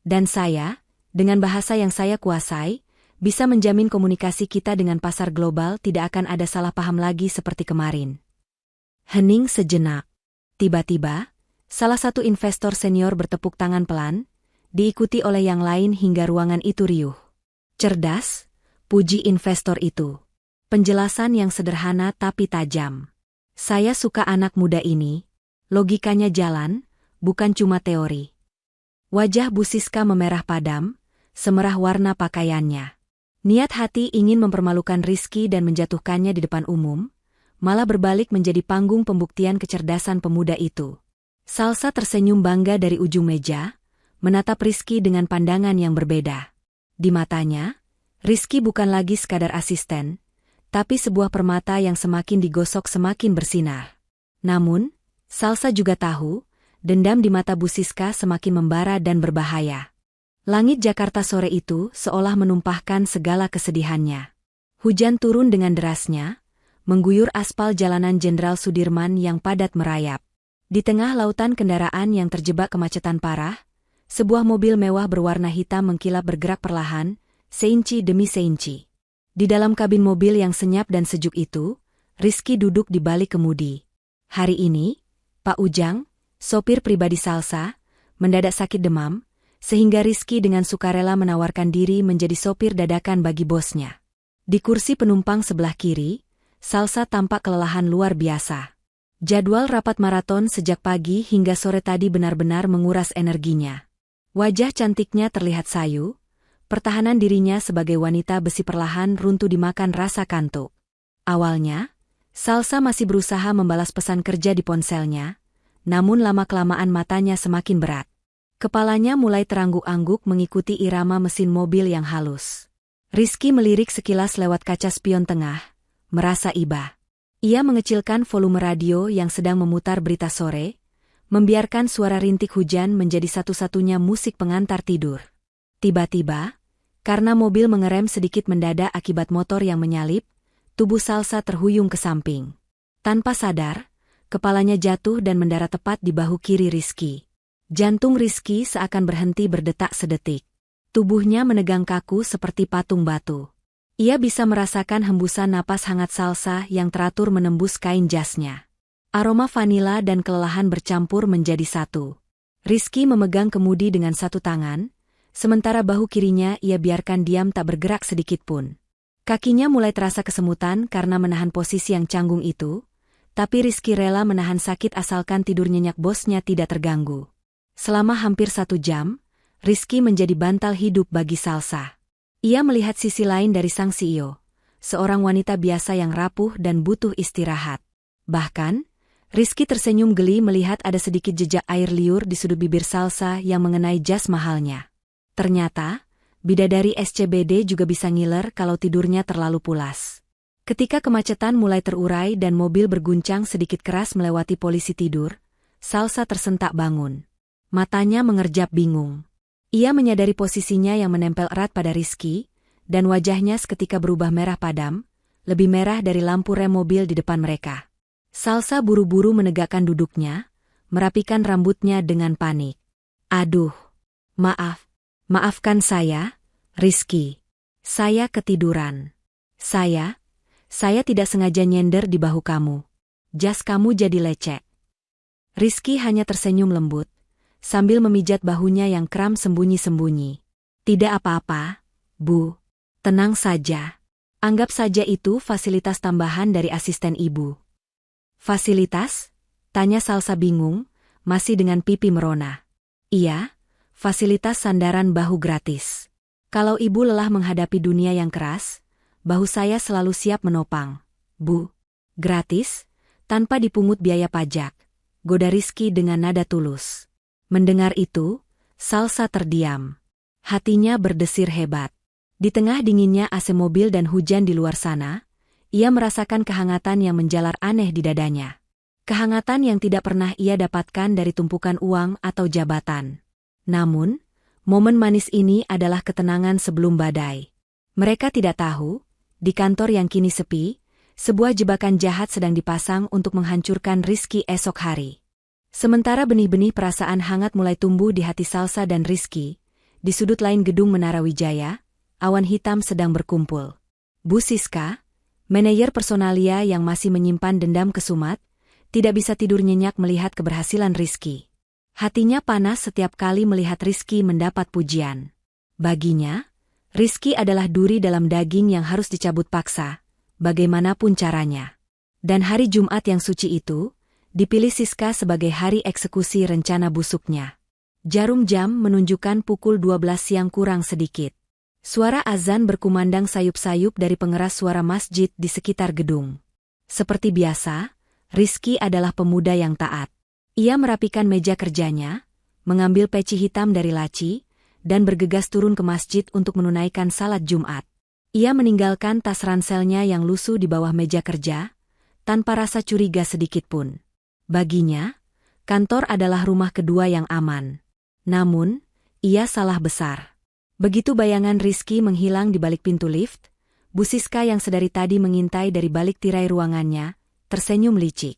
Dan saya, dengan bahasa yang saya kuasai, bisa menjamin komunikasi kita dengan pasar global tidak akan ada salah paham lagi seperti kemarin." Hening sejenak. Tiba-tiba, salah satu investor senior bertepuk tangan pelan, diikuti oleh yang lain hingga ruangan itu riuh. "Cerdas," puji investor itu. "Penjelasan yang sederhana tapi tajam. Saya suka anak muda ini. Logikanya jalan, bukan cuma teori." Wajah Bu Siska memerah padam, semerah warna pakaiannya. Niat hati ingin mempermalukan Rizky dan menjatuhkannya di depan umum, malah berbalik menjadi panggung pembuktian kecerdasan pemuda itu. Salsa tersenyum bangga dari ujung meja, menatap Rizky dengan pandangan yang berbeda. Di matanya, Rizky bukan lagi sekadar asisten, tapi sebuah permata yang semakin digosok semakin bersinar. Namun, Salsa juga tahu, dendam di mata Bu Siska semakin membara dan berbahaya. Langit Jakarta sore itu seolah menumpahkan segala kesedihannya. Hujan turun dengan derasnya, mengguyur aspal jalanan Jenderal Sudirman yang padat merayap. Di tengah lautan kendaraan yang terjebak kemacetan parah, sebuah mobil mewah berwarna hitam mengkilap bergerak perlahan, seinci demi seinci. Di dalam kabin mobil yang senyap dan sejuk itu, Rizky duduk di balik kemudi. Hari ini, Pak Ujang, sopir pribadi Salsa, mendadak sakit demam, sehingga Rizky dengan sukarela menawarkan diri menjadi sopir dadakan bagi bosnya. Di kursi penumpang sebelah kiri, Salsa tampak kelelahan luar biasa. Jadwal rapat maraton sejak pagi hingga sore tadi benar-benar menguras energinya. Wajah cantiknya terlihat sayu, pertahanan dirinya sebagai wanita besi perlahan runtuh dimakan rasa kantuk. Awalnya, Salsa masih berusaha membalas pesan kerja di ponselnya, namun lama-kelamaan matanya semakin berat. Kepalanya mulai terangguk-angguk mengikuti irama mesin mobil yang halus. Rizky melirik sekilas lewat kaca spion tengah, merasa iba. Ia mengecilkan volume radio yang sedang memutar berita sore, membiarkan suara rintik hujan menjadi satu-satunya musik pengantar tidur. Tiba-tiba, karena mobil mengerem sedikit mendadak akibat motor yang menyalip, tubuh Salsa terhuyung ke samping. Tanpa sadar, kepalanya jatuh dan mendarat tepat di bahu kiri Rizky. Jantung Rizky seakan berhenti berdetak sedetik. Tubuhnya menegang kaku seperti patung batu. Ia bisa merasakan hembusan napas hangat salsa yang teratur menembus kain jasnya. Aroma vanila dan kelelahan bercampur menjadi satu. Rizky memegang kemudi dengan satu tangan, sementara bahu kirinya ia biarkan diam tak bergerak sedikitpun. Kakinya mulai terasa kesemutan karena menahan posisi yang canggung itu, tapi Rizky rela menahan sakit asalkan tidur nyenyak bosnya tidak terganggu. Selama hampir 1 jam, Rizky menjadi bantal hidup bagi Salsa. Ia melihat sisi lain dari sang CEO, seorang wanita biasa yang rapuh dan butuh istirahat. Bahkan, Rizky tersenyum geli melihat ada sedikit jejak air liur di sudut bibir Salsa yang mengenai jas mahalnya. Ternyata, bidadari SCBD juga bisa ngiler kalau tidurnya terlalu pulas. Ketika kemacetan mulai terurai dan mobil berguncang sedikit keras melewati polisi tidur, Salsa tersentak bangun. Matanya mengerjap bingung. Ia menyadari posisinya yang menempel erat pada Rizky, dan wajahnya seketika berubah merah padam, lebih merah dari lampu rem mobil di depan mereka. Salsa buru-buru menegakkan duduknya, merapikan rambutnya dengan panik. Aduh, maafkan saya, Rizky. Saya ketiduran. Saya tidak sengaja nyender di bahu kamu. Jas kamu jadi lecek. Rizky hanya tersenyum lembut, sambil memijat bahunya yang kram sembunyi-sembunyi. Tidak apa-apa, Bu. Tenang saja. Anggap saja itu fasilitas tambahan dari asisten ibu. Fasilitas? Tanya Salsa bingung, masih dengan pipi merona. Iya, fasilitas sandaran bahu gratis. Kalau ibu lelah menghadapi dunia yang keras, bahu saya selalu siap menopang. Bu. Gratis? Tanpa dipungut biaya pajak. Goda Rizky dengan nada tulus. Mendengar itu, Salsa terdiam. Hatinya berdesir hebat. Di tengah dinginnya AC mobil dan hujan di luar sana, ia merasakan kehangatan yang menjalar aneh di dadanya. Kehangatan yang tidak pernah ia dapatkan dari tumpukan uang atau jabatan. Namun, momen manis ini adalah ketenangan sebelum badai. Mereka tidak tahu, di kantor yang kini sepi, sebuah jebakan jahat sedang dipasang untuk menghancurkan Rizky esok hari. Sementara benih-benih perasaan hangat mulai tumbuh di hati Salsa dan Rizky, di sudut lain gedung Menara Wijaya, awan hitam sedang berkumpul. Bu Siska, manajer personalia yang masih menyimpan dendam kesumat, tidak bisa tidur nyenyak melihat keberhasilan Rizky. Hatinya panas setiap kali melihat Rizky mendapat pujian. Baginya, Rizky adalah duri dalam daging yang harus dicabut paksa, bagaimanapun caranya. Dan hari Jumat yang suci itu, dipilih Siska sebagai hari eksekusi rencana busuknya. Jarum jam menunjukkan pukul 12 siang kurang sedikit. Suara azan berkumandang sayup-sayup dari pengeras suara masjid di sekitar gedung. Seperti biasa, Rizky adalah pemuda yang taat. Ia merapikan meja kerjanya, mengambil peci hitam dari laci, dan bergegas turun ke masjid untuk menunaikan salat Jumat. Ia meninggalkan tas ranselnya yang lusuh di bawah meja kerja, tanpa rasa curiga sedikitpun. Baginya, kantor adalah rumah kedua yang aman. Namun, ia salah besar. Begitu bayangan Rizky menghilang di balik pintu lift, Bu Siska yang sedari tadi mengintai dari balik tirai ruangannya, tersenyum licik.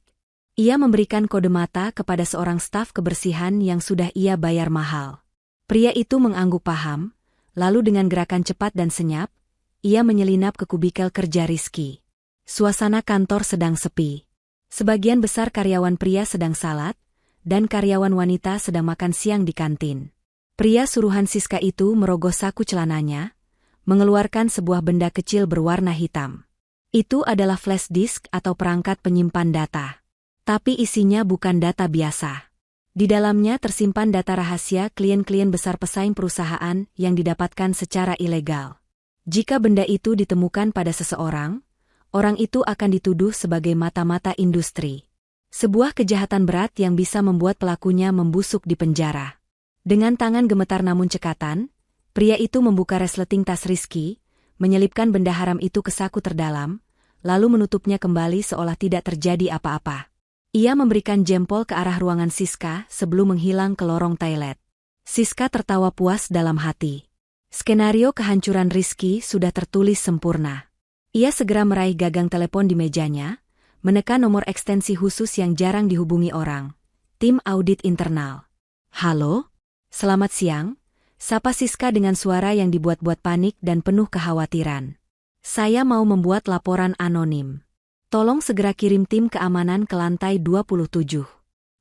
Ia memberikan kode mata kepada seorang staf kebersihan yang sudah ia bayar mahal. Pria itu mengangguk paham, lalu dengan gerakan cepat dan senyap, ia menyelinap ke kubikel kerja Rizky. Suasana kantor sedang sepi. Sebagian besar karyawan pria sedang salat, dan karyawan wanita sedang makan siang di kantin. Pria suruhan Siska itu merogoh saku celananya, mengeluarkan sebuah benda kecil berwarna hitam. Itu adalah flash disk atau perangkat penyimpan data. Tapi isinya bukan data biasa. Di dalamnya tersimpan data rahasia klien-klien besar pesaing perusahaan yang didapatkan secara ilegal. Jika benda itu ditemukan pada seseorang, orang itu akan dituduh sebagai mata-mata industri. Sebuah kejahatan berat yang bisa membuat pelakunya membusuk di penjara. Dengan tangan gemetar namun cekatan, pria itu membuka resleting tas Rizky, menyelipkan benda haram itu ke saku terdalam, lalu menutupnya kembali seolah tidak terjadi apa-apa. Ia memberikan jempol ke arah ruangan Siska sebelum menghilang ke lorong toilet. Siska tertawa puas dalam hati. Skenario kehancuran Rizky sudah tertulis sempurna. Ia segera meraih gagang telepon di mejanya, menekan nomor ekstensi khusus yang jarang dihubungi orang. Tim audit internal. Halo? Selamat siang, sapa Siska dengan suara yang dibuat-buat panik dan penuh kekhawatiran. Saya mau membuat laporan anonim. Tolong segera kirim tim keamanan ke lantai 27.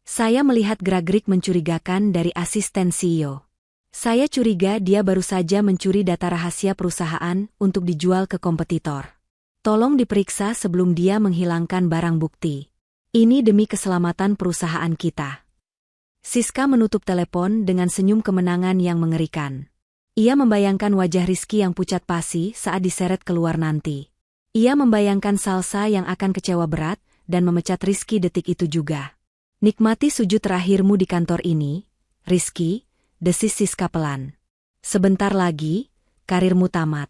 Saya melihat gerak-gerik mencurigakan dari asisten CEO. Saya curiga dia baru saja mencuri data rahasia perusahaan untuk dijual ke kompetitor. Tolong diperiksa sebelum dia menghilangkan barang bukti. Ini demi keselamatan perusahaan kita. Siska menutup telepon dengan senyum kemenangan yang mengerikan. Ia membayangkan wajah Rizky yang pucat pasi saat diseret keluar nanti. Ia membayangkan Salsa yang akan kecewa berat dan memecat Rizky detik itu juga. Nikmati sujud terakhirmu di kantor ini, Rizky, desis Siska pelan. Sebentar lagi, karirmu tamat.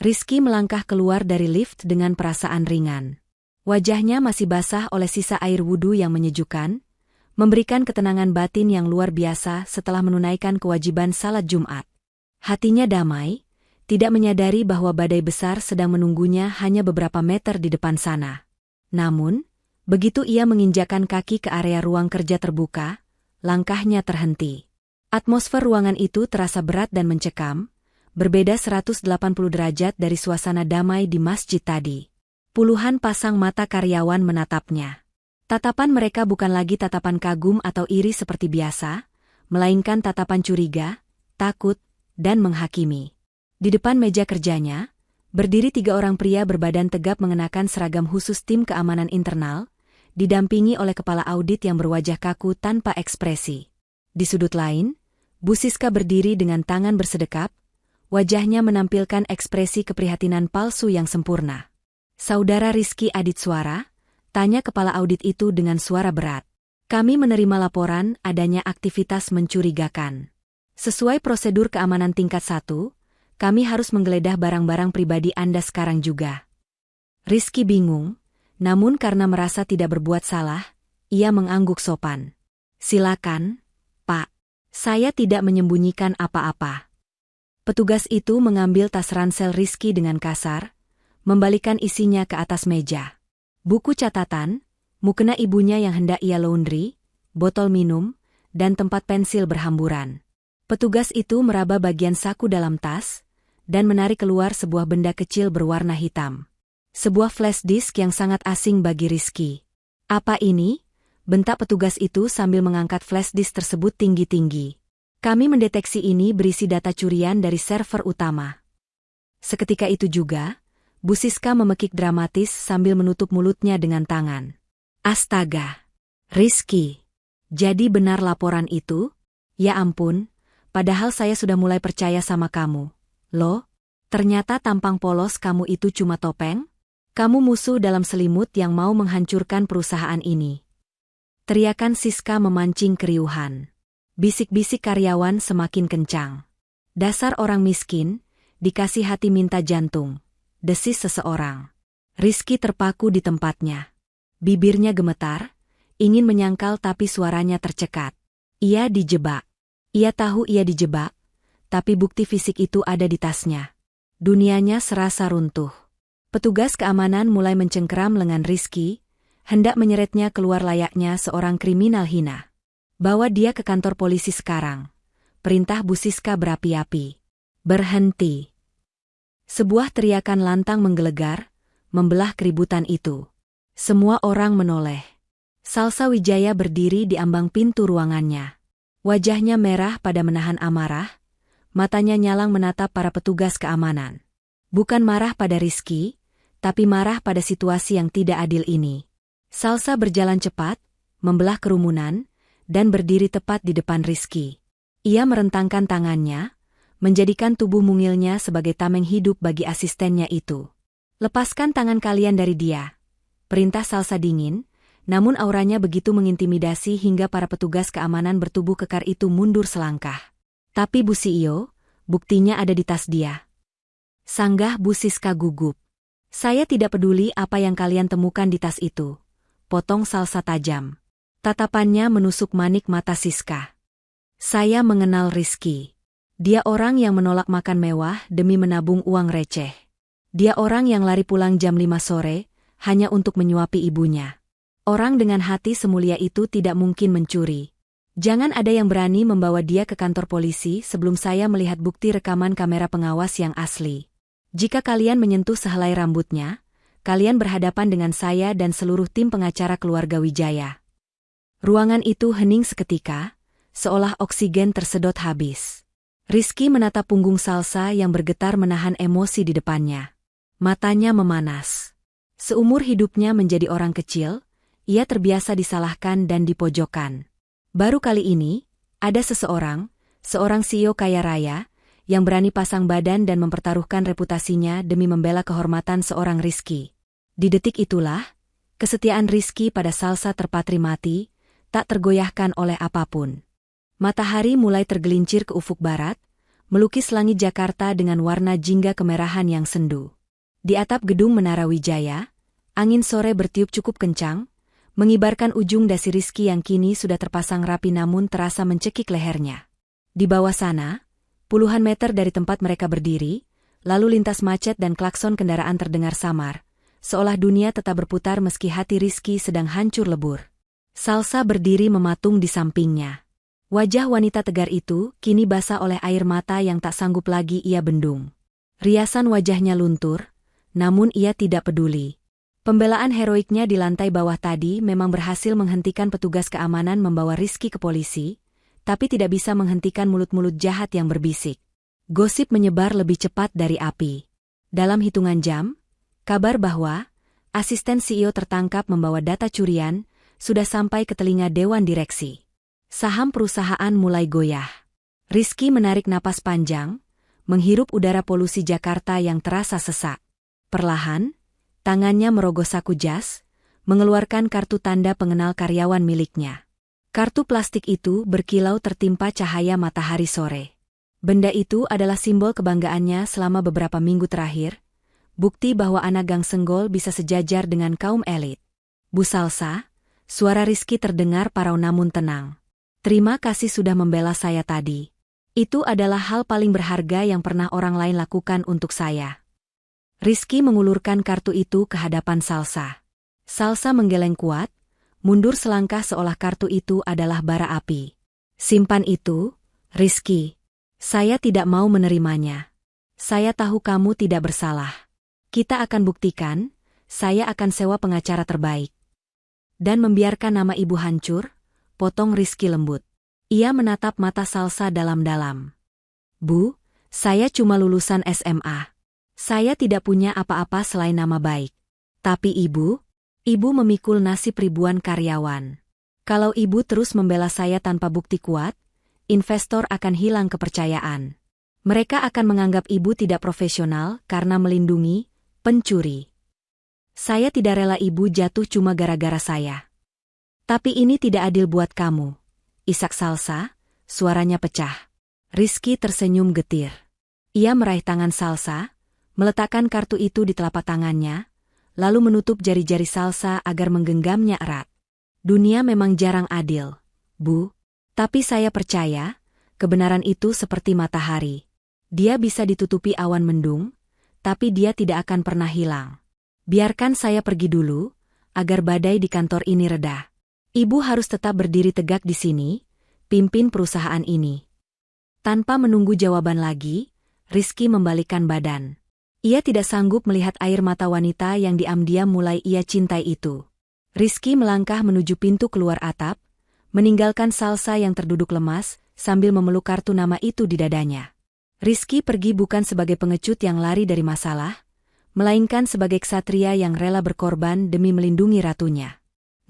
Rizky melangkah keluar dari lift dengan perasaan ringan. Wajahnya masih basah oleh sisa air wudhu yang menyejukkan, memberikan ketenangan batin yang luar biasa setelah menunaikan kewajiban salat Jumat. Hatinya damai, tidak menyadari bahwa badai besar sedang menunggunya hanya beberapa meter di depan sana. Namun, begitu ia menginjakkan kaki ke area ruang kerja terbuka, langkahnya terhenti. Atmosfer ruangan itu terasa berat dan mencekam, berbeda 180 derajat dari suasana damai di masjid tadi. Puluhan pasang mata karyawan menatapnya. Tatapan mereka bukan lagi tatapan kagum atau iri seperti biasa, melainkan tatapan curiga, takut, dan menghakimi. Di depan meja kerjanya, berdiri 3 orang pria berbadan tegap mengenakan seragam khusus tim keamanan internal, didampingi oleh kepala audit yang berwajah kaku tanpa ekspresi. Di sudut lain, Bu Siska berdiri dengan tangan bersedekap, wajahnya menampilkan ekspresi keprihatinan palsu yang sempurna. Saudara Rizky Aditswara, tanya kepala audit itu dengan suara berat. Kami menerima laporan adanya aktivitas mencurigakan. Sesuai prosedur keamanan tingkat 1, kami harus menggeledah barang-barang pribadi Anda sekarang juga. Rizky bingung, namun karena merasa tidak berbuat salah, ia mengangguk sopan. Silakan, Pak. Saya tidak menyembunyikan apa-apa. Petugas itu mengambil tas ransel Rizky dengan kasar, membalikan isinya ke atas meja. Buku catatan, mukena ibunya yang hendak ia laundry, botol minum, dan tempat pensil berhamburan. Petugas itu meraba bagian saku dalam tas, dan menarik keluar sebuah benda kecil berwarna hitam. Sebuah flash disk yang sangat asing bagi Rizky. Apa ini? Bentak petugas itu sambil mengangkat flash disk tersebut tinggi-tinggi. Kami mendeteksi ini berisi data curian dari server utama. Seketika itu juga, Bu Siska memekik dramatis sambil menutup mulutnya dengan tangan. Astaga! Rizky! Jadi benar laporan itu? Ya ampun! Padahal saya sudah mulai percaya sama kamu. Loh, ternyata tampang polos kamu itu cuma topeng? Kamu musuh dalam selimut yang mau menghancurkan perusahaan ini. Teriakan Siska memancing keriuhan. Bisik-bisik karyawan semakin kencang. Dasar orang miskin, dikasih hati minta jantung. Desis seseorang. Rizky terpaku di tempatnya. Bibirnya gemetar, ingin menyangkal tapi suaranya tercekat. Ia dijebak. Ia tahu ia dijebak, tapi bukti fisik itu ada di tasnya. Dunianya serasa runtuh. Petugas keamanan mulai mencengkeram lengan Rizky, hendak menyeretnya keluar layaknya seorang kriminal hina. Bawa dia ke kantor polisi sekarang. Perintah Bu Siska berapi-api. Berhenti. Sebuah teriakan lantang menggelegar, membelah keributan itu. Semua orang menoleh. Salsa Wijaya berdiri di ambang pintu ruangannya. Wajahnya merah pada menahan amarah, matanya nyalang menatap para petugas keamanan. Bukan marah pada Rizky, tapi marah pada situasi yang tidak adil ini. Salsa berjalan cepat, membelah kerumunan, dan berdiri tepat di depan Rizky. Ia merentangkan tangannya, menjadikan tubuh mungilnya sebagai tameng hidup bagi asistennya itu. Lepaskan tangan kalian dari dia. Perintah Salsa dingin, namun auranya begitu mengintimidasi hingga para petugas keamanan bertubuh kekar itu mundur selangkah. Tapi Bu CEO, buktinya ada di tas dia. Sanggah Bu Siska gugup. Saya tidak peduli apa yang kalian temukan di tas itu. Potong Salsa tajam. Tatapannya menusuk manik mata Siska. Saya mengenal Rizky. Dia orang yang menolak makan mewah demi menabung uang receh. Dia orang yang lari pulang jam 5 sore, hanya untuk menyuapi ibunya. Orang dengan hati semulia itu tidak mungkin mencuri. Jangan ada yang berani membawa dia ke kantor polisi sebelum saya melihat bukti rekaman kamera pengawas yang asli. Jika kalian menyentuh sehelai rambutnya, kalian berhadapan dengan saya dan seluruh tim pengacara keluarga Wijaya. Ruangan itu hening seketika, seolah oksigen tersedot habis. Rizky menatap punggung Salsa yang bergetar menahan emosi di depannya. Matanya memanas. Seumur hidupnya menjadi orang kecil, ia terbiasa disalahkan dan dipojokkan. Baru kali ini, ada seorang CEO kaya raya, yang berani pasang badan dan mempertaruhkan reputasinya demi membela kehormatan seorang Rizky. Di detik itulah, kesetiaan Rizky pada Salsa terpatri mati, tak tergoyahkan oleh apapun. Matahari mulai tergelincir ke ufuk barat, melukis langit Jakarta dengan warna jingga kemerahan yang sendu. Di atap gedung Menara Wijaya, angin sore bertiup cukup kencang, mengibarkan ujung dasi Rizky yang kini sudah terpasang rapi namun terasa mencekik lehernya. Di bawah sana, puluhan meter dari tempat mereka berdiri, lalu lintas macet dan klakson kendaraan terdengar samar, seolah dunia tetap berputar meski hati Rizky sedang hancur lebur. Salsa berdiri mematung di sampingnya. Wajah wanita tegar itu kini basah oleh air mata yang tak sanggup lagi ia bendung. Riasan wajahnya luntur, namun ia tidak peduli. Pembelaan heroiknya di lantai bawah tadi memang berhasil menghentikan petugas keamanan membawa Rizky ke polisi, tapi tidak bisa menghentikan mulut-mulut jahat yang berbisik. Gosip menyebar lebih cepat dari api. Dalam hitungan jam, kabar bahwa asisten CEO tertangkap membawa data curian sudah sampai ke telinga Dewan Direksi. Saham perusahaan mulai goyah. Rizky menarik napas panjang, menghirup udara polusi Jakarta yang terasa sesak. Perlahan, tangannya merogoh saku jas, mengeluarkan kartu tanda pengenal karyawan miliknya. Kartu plastik itu berkilau tertimpa cahaya matahari sore. Benda itu adalah simbol kebanggaannya selama beberapa minggu terakhir, bukti bahwa anak gang senggol bisa sejajar dengan kaum elit. Bu Salsa, suara Rizky terdengar parau namun tenang. Terima kasih sudah membela saya tadi. Itu adalah hal paling berharga yang pernah orang lain lakukan untuk saya. Rizky mengulurkan kartu itu ke hadapan Salsa. Salsa menggeleng kuat, mundur selangkah seolah kartu itu adalah bara api. Simpan itu, Rizky. Saya tidak mau menerimanya. Saya tahu kamu tidak bersalah. Kita akan buktikan, saya akan sewa pengacara terbaik. Dan membiarkan nama ibu hancur, potong Rizky lembut. Ia menatap mata Salsa dalam-dalam. Bu, saya cuma lulusan SMA. Saya tidak punya apa-apa selain nama baik. Tapi ibu memikul nasib ribuan karyawan. Kalau ibu terus membela saya tanpa bukti kuat, investor akan hilang kepercayaan. Mereka akan menganggap ibu tidak profesional karena melindungi pencuri. Saya tidak rela ibu jatuh cuma gara-gara saya. Tapi ini tidak adil buat kamu. Isak Salsa, suaranya pecah. Rizky tersenyum getir. Ia meraih tangan Salsa, meletakkan kartu itu di telapak tangannya, lalu menutup jari-jari Salsa agar menggenggamnya erat. Dunia memang jarang adil, Bu. Tapi saya percaya, kebenaran itu seperti matahari. Dia bisa ditutupi awan mendung, tapi dia tidak akan pernah hilang. Biarkan saya pergi dulu, agar badai di kantor ini reda. Ibu harus tetap berdiri tegak di sini, pimpin perusahaan ini. Tanpa menunggu jawaban lagi, Rizky membalikkan badan. Ia tidak sanggup melihat air mata wanita yang diam-diam mulai ia cintai itu. Rizky melangkah menuju pintu keluar atap, meninggalkan Salsa yang terduduk lemas, sambil memeluk kartu nama itu di dadanya. Rizky pergi bukan sebagai pengecut yang lari dari masalah, melainkan sebagai ksatria yang rela berkorban demi melindungi ratunya.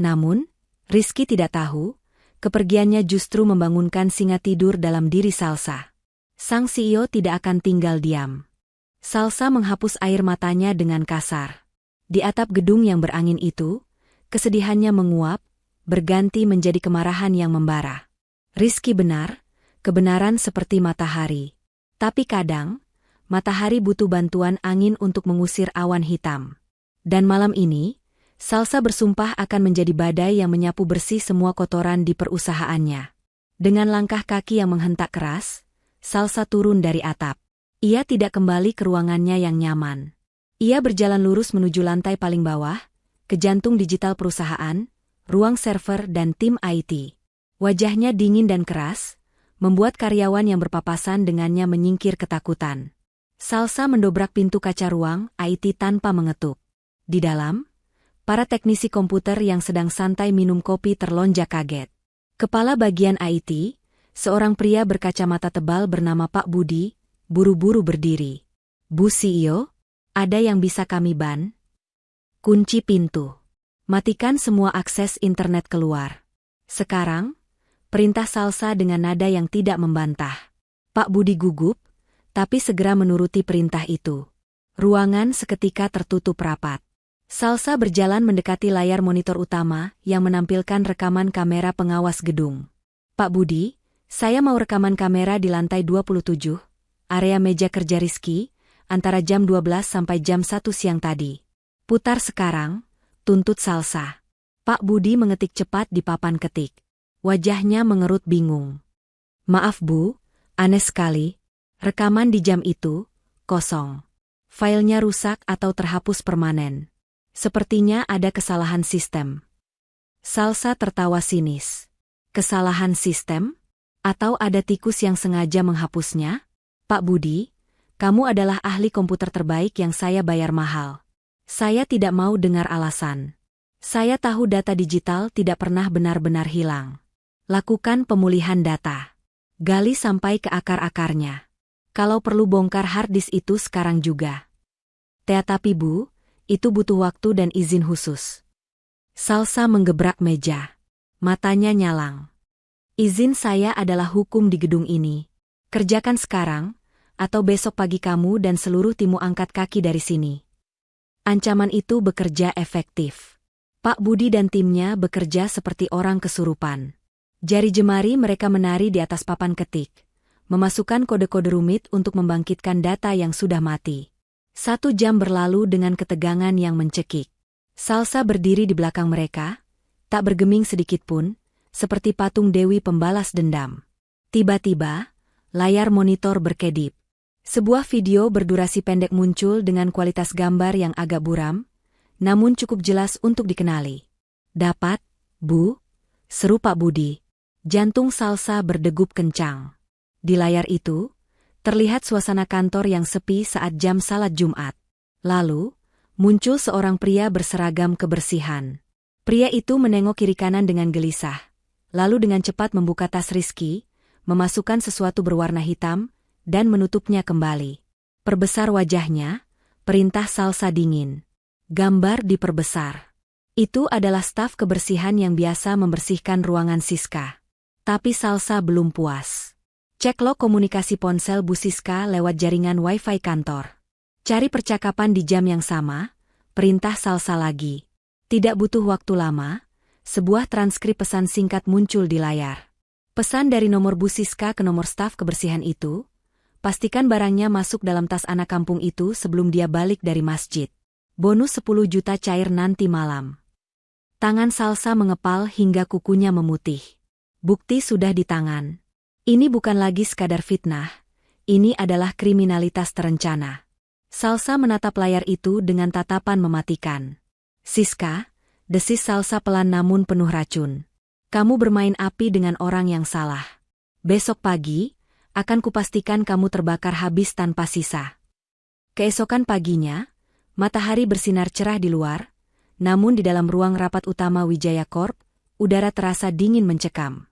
Namun, Rizky tidak tahu, kepergiannya justru membangunkan singa tidur dalam diri Salsa. Sang CEO tidak akan tinggal diam. Salsa menghapus air matanya dengan kasar. Di atap gedung yang berangin itu, kesedihannya menguap, berganti menjadi kemarahan yang membara. Rizky benar, kebenaran seperti matahari. Tapi kadang, matahari butuh bantuan angin untuk mengusir awan hitam. Dan malam ini, Salsa bersumpah akan menjadi badai yang menyapu bersih semua kotoran di perusahaannya. Dengan langkah kaki yang menghentak keras, Salsa turun dari atap. Ia tidak kembali ke ruangannya yang nyaman. Ia berjalan lurus menuju lantai paling bawah, ke jantung digital perusahaan, ruang server dan tim IT. Wajahnya dingin dan keras, membuat karyawan yang berpapasan dengannya menyingkir ketakutan. Salsa mendobrak pintu kaca ruang IT tanpa mengetuk. Di dalam, para teknisi komputer yang sedang santai minum kopi terlonjak kaget. Kepala bagian IT, seorang pria berkacamata tebal bernama Pak Budi, buru-buru berdiri. Bu CEO, ada yang bisa kami ban? Kunci pintu. Matikan semua akses internet keluar. Sekarang, perintah Salsa dengan nada yang tidak membantah. Pak Budi gugup, tapi segera menuruti perintah itu. Ruangan seketika tertutup rapat. Salsa berjalan mendekati layar monitor utama yang menampilkan rekaman kamera pengawas gedung. Pak Budi, saya mau rekaman kamera di lantai 27, area meja kerja Rizky, antara jam 12 sampai jam 1 siang tadi. Putar sekarang, tuntut Salsa. Pak Budi mengetik cepat di papan ketik. Wajahnya mengerut bingung. Maaf Bu, aneh sekali. Rekaman di jam itu, kosong. Filenya rusak atau terhapus permanen. Sepertinya ada kesalahan sistem. Salsa tertawa sinis. Kesalahan sistem? Atau ada tikus yang sengaja menghapusnya? Pak Budi, kamu adalah ahli komputer terbaik yang saya bayar mahal. Saya tidak mau dengar alasan. Saya tahu data digital tidak pernah benar-benar hilang. Lakukan pemulihan data. Gali sampai ke akar-akarnya. Kalau perlu bongkar hard disk itu sekarang juga. Tapi Bu, itu butuh waktu dan izin khusus. Salsa menggebrak meja. Matanya nyalang. Izin saya adalah hukum di gedung ini. Kerjakan sekarang, atau besok pagi kamu dan seluruh timmu angkat kaki dari sini. Ancaman itu bekerja efektif. Pak Budi dan timnya bekerja seperti orang kesurupan. Jari jemari mereka menari di atas papan ketik. Memasukkan kode-kode rumit untuk membangkitkan data yang sudah mati. 1 jam berlalu dengan ketegangan yang mencekik. Salsa berdiri di belakang mereka, tak bergeming sedikitpun, seperti patung dewi pembalas dendam. Tiba-tiba, layar monitor berkedip. Sebuah video berdurasi pendek muncul dengan kualitas gambar yang agak buram, namun cukup jelas untuk dikenali. Dapat, Bu, seru Pak Budi. Jantung Salsa berdegup kencang. Di layar itu, terlihat suasana kantor yang sepi saat jam salat Jumat. Lalu, muncul seorang pria berseragam kebersihan. Pria itu menengok kiri kanan dengan gelisah, lalu dengan cepat membuka tas Rizky, memasukkan sesuatu berwarna hitam, dan menutupnya kembali. Perbesar wajahnya, perintah Salsa dingin. Gambar diperbesar. Itu adalah staf kebersihan yang biasa membersihkan ruangan Siska. Tapi Salsa belum puas. Cek log komunikasi ponsel Bu Siska lewat jaringan Wi-Fi kantor. Cari percakapan di jam yang sama, perintah Salsa lagi. Tidak butuh waktu lama, sebuah transkrip pesan singkat muncul di layar. Pesan dari nomor Bu Siska ke nomor staf kebersihan itu, pastikan barangnya masuk dalam tas anak kampung itu sebelum dia balik dari masjid. Bonus 10 juta cair nanti malam. Tangan Salsa mengepal hingga kukunya memutih. Bukti sudah di tangan. Ini bukan lagi sekadar fitnah, ini adalah kriminalitas terencana. Salsa menatap layar itu dengan tatapan mematikan. Siska, desis Salsa pelan namun penuh racun. Kamu bermain api dengan orang yang salah. Besok pagi, akan kupastikan kamu terbakar habis tanpa sisa. Keesokan paginya, matahari bersinar cerah di luar, namun di dalam ruang rapat utama Wijaya Corp, udara terasa dingin mencekam.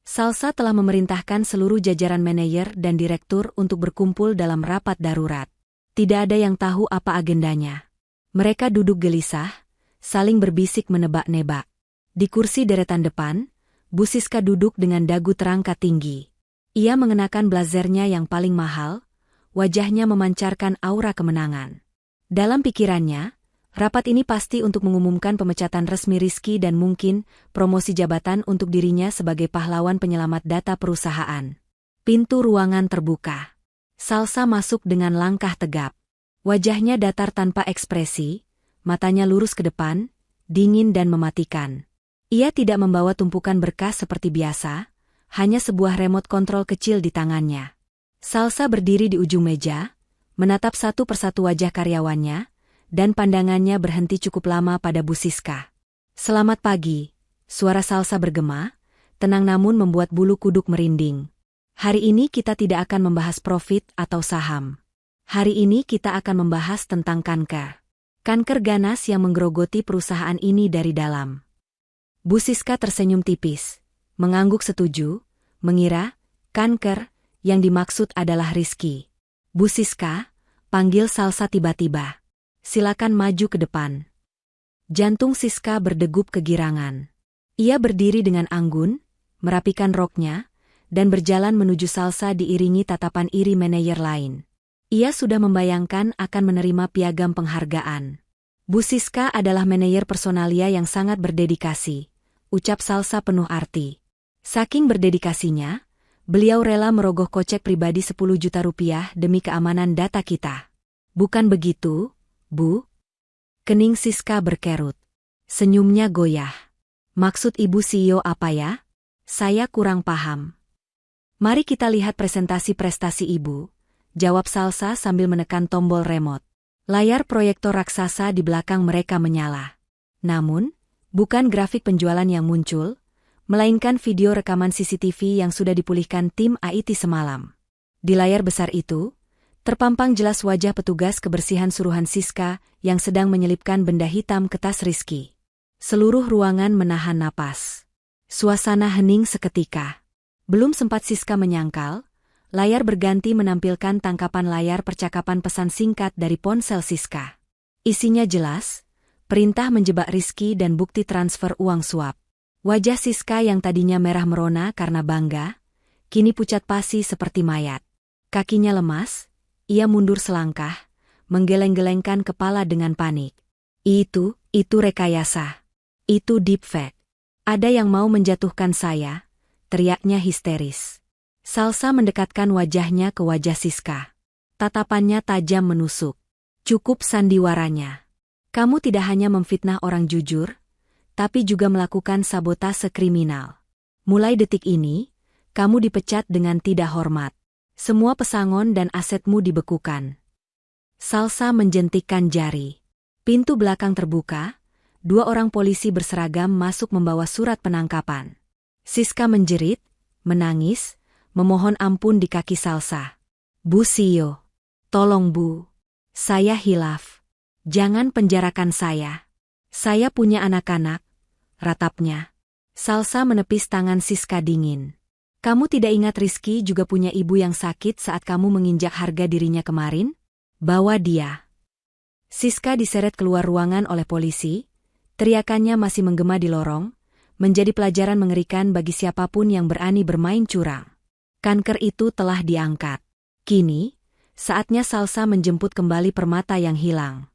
Salsa telah memerintahkan seluruh jajaran manajer dan direktur untuk berkumpul dalam rapat darurat. Tidak ada yang tahu apa agendanya. Mereka duduk gelisah, saling berbisik menebak-nebak. Di kursi deretan depan, Bu Siska duduk dengan dagu terangkat tinggi. Ia mengenakan blazernya yang paling mahal, wajahnya memancarkan aura kemenangan. Dalam pikirannya, rapat ini pasti untuk mengumumkan pemecatan resmi Rizky dan mungkin promosi jabatan untuk dirinya sebagai pahlawan penyelamat data perusahaan. Pintu ruangan terbuka. Salsa masuk dengan langkah tegap. Wajahnya datar tanpa ekspresi, matanya lurus ke depan, dingin dan mematikan. Ia tidak membawa tumpukan berkas seperti biasa, hanya sebuah remote kontrol kecil di tangannya. Salsa berdiri di ujung meja, menatap satu persatu wajah karyawannya, dan pandangannya berhenti cukup lama pada Bu Siska. Selamat pagi, suara Salsa bergema, tenang namun membuat bulu kuduk merinding. Hari ini kita tidak akan membahas profit atau saham. Hari ini kita akan membahas tentang kanker. Kanker ganas yang menggerogoti perusahaan ini dari dalam. Bu Siska tersenyum tipis, mengangguk setuju, mengira kanker yang dimaksud adalah Rizky. Bu Siska, panggil Salsa tiba-tiba. Silakan maju ke depan. Jantung Siska berdegup kegirangan. Ia berdiri dengan anggun, merapikan roknya, dan berjalan menuju Salsa diiringi tatapan iri manajer lain. Ia sudah membayangkan akan menerima piagam penghargaan. Bu Siska adalah manajer personalia yang sangat berdedikasi, ucap Salsa penuh arti. Saking berdedikasinya, beliau rela merogoh kocek pribadi 10 juta rupiah demi keamanan data kita. Bukan begitu, Bu? Kening Siska berkerut. Senyumnya goyah. Maksud Ibu CEO apa ya? Saya kurang paham. Mari kita lihat presentasi prestasi Ibu, jawab Salsa sambil menekan tombol remote. Layar proyektor raksasa di belakang mereka menyala. Namun, bukan grafik penjualan yang muncul, melainkan video rekaman CCTV yang sudah dipulihkan tim IT semalam. Di layar besar itu, terpampang jelas wajah petugas kebersihan suruhan Siska yang sedang menyelipkan benda hitam ke tas Rizky. Seluruh ruangan menahan napas. Suasana hening seketika. Belum sempat Siska menyangkal, layar berganti menampilkan tangkapan layar percakapan pesan singkat dari ponsel Siska. Isinya jelas, perintah menjebak Rizky dan bukti transfer uang suap. Wajah Siska yang tadinya merah merona karena bangga, kini pucat pasi seperti mayat. Kakinya lemas, ia mundur selangkah, menggeleng-gelengkan kepala dengan panik. Itu rekayasa. Itu deepfake. Ada yang mau menjatuhkan saya, teriaknya histeris. Salsa mendekatkan wajahnya ke wajah Siska. Tatapannya tajam menusuk. Cukup sandiwaranya. Kamu tidak hanya memfitnah orang jujur, tapi juga melakukan sabotase kriminal. Mulai detik ini, kamu dipecat dengan tidak hormat. Semua pesangon dan asetmu dibekukan. Salsa menjentikkan jari. Pintu belakang terbuka, 2 orang polisi berseragam masuk membawa surat penangkapan. Siska menjerit, menangis, memohon ampun di kaki Salsa. Bu CEO, tolong Bu. Saya hilaf. Jangan penjarakan saya. Saya punya anak-anak, ratapnya. Salsa menepis tangan Siska dingin. Kamu tidak ingat Rizky juga punya ibu yang sakit saat kamu menginjak harga dirinya kemarin? Bawa dia. Siska diseret keluar ruangan oleh polisi, teriakannya masih menggema di lorong, menjadi pelajaran mengerikan bagi siapapun yang berani bermain curang. Kanker itu telah diangkat. Kini, saatnya Salsa menjemput kembali permata yang hilang.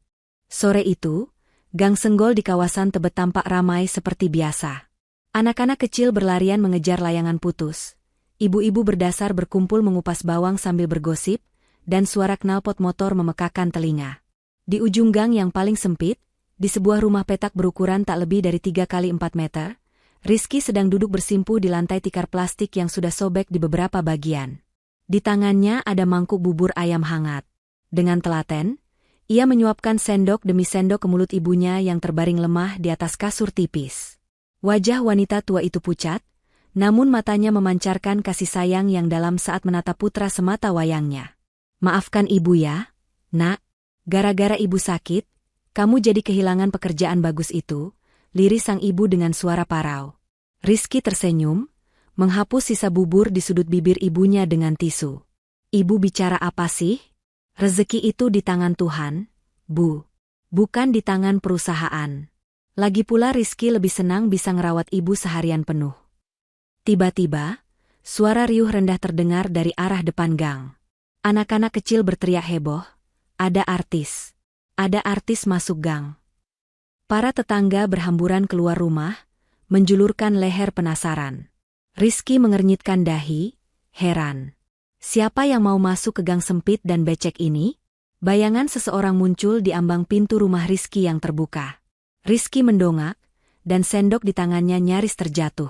Sore itu, gang senggol di kawasan Tebet tampak ramai seperti biasa. Anak-anak kecil berlarian mengejar layangan putus. Ibu-ibu berdasar berkumpul mengupas bawang sambil bergosip, dan suara knalpot motor memekakan telinga. Di ujung gang yang paling sempit, di sebuah rumah petak berukuran tak lebih dari 3 kali 4 meter, Rizky sedang duduk bersimpu di lantai tikar plastik yang sudah sobek di beberapa bagian. Di tangannya ada mangkuk bubur ayam hangat. Dengan telaten, ia menyuapkan sendok demi sendok ke mulut ibunya yang terbaring lemah di atas kasur tipis. Wajah wanita tua itu pucat, namun matanya memancarkan kasih sayang yang dalam saat menatap putra semata wayangnya. Maafkan ibu ya, Nak. Gara-gara ibu sakit, kamu jadi kehilangan pekerjaan bagus itu, liris sang ibu dengan suara parau. Rizky tersenyum, menghapus sisa bubur di sudut bibir ibunya dengan tisu. Ibu bicara apa sih? Rezeki itu di tangan Tuhan, Bu. Bukan di tangan perusahaan. Lagi pula Rizky lebih senang bisa ngerawat ibu seharian penuh. Tiba-tiba, suara riuh rendah terdengar dari arah depan gang. Anak-anak kecil berteriak heboh, ada artis. Ada artis masuk gang. Para tetangga berhamburan keluar rumah, menjulurkan leher penasaran. Rizky mengernyitkan dahi, heran. Siapa yang mau masuk ke gang sempit dan becek ini? Bayangan seseorang muncul di ambang pintu rumah Rizky yang terbuka. Rizky mendongak, dan sendok di tangannya nyaris terjatuh.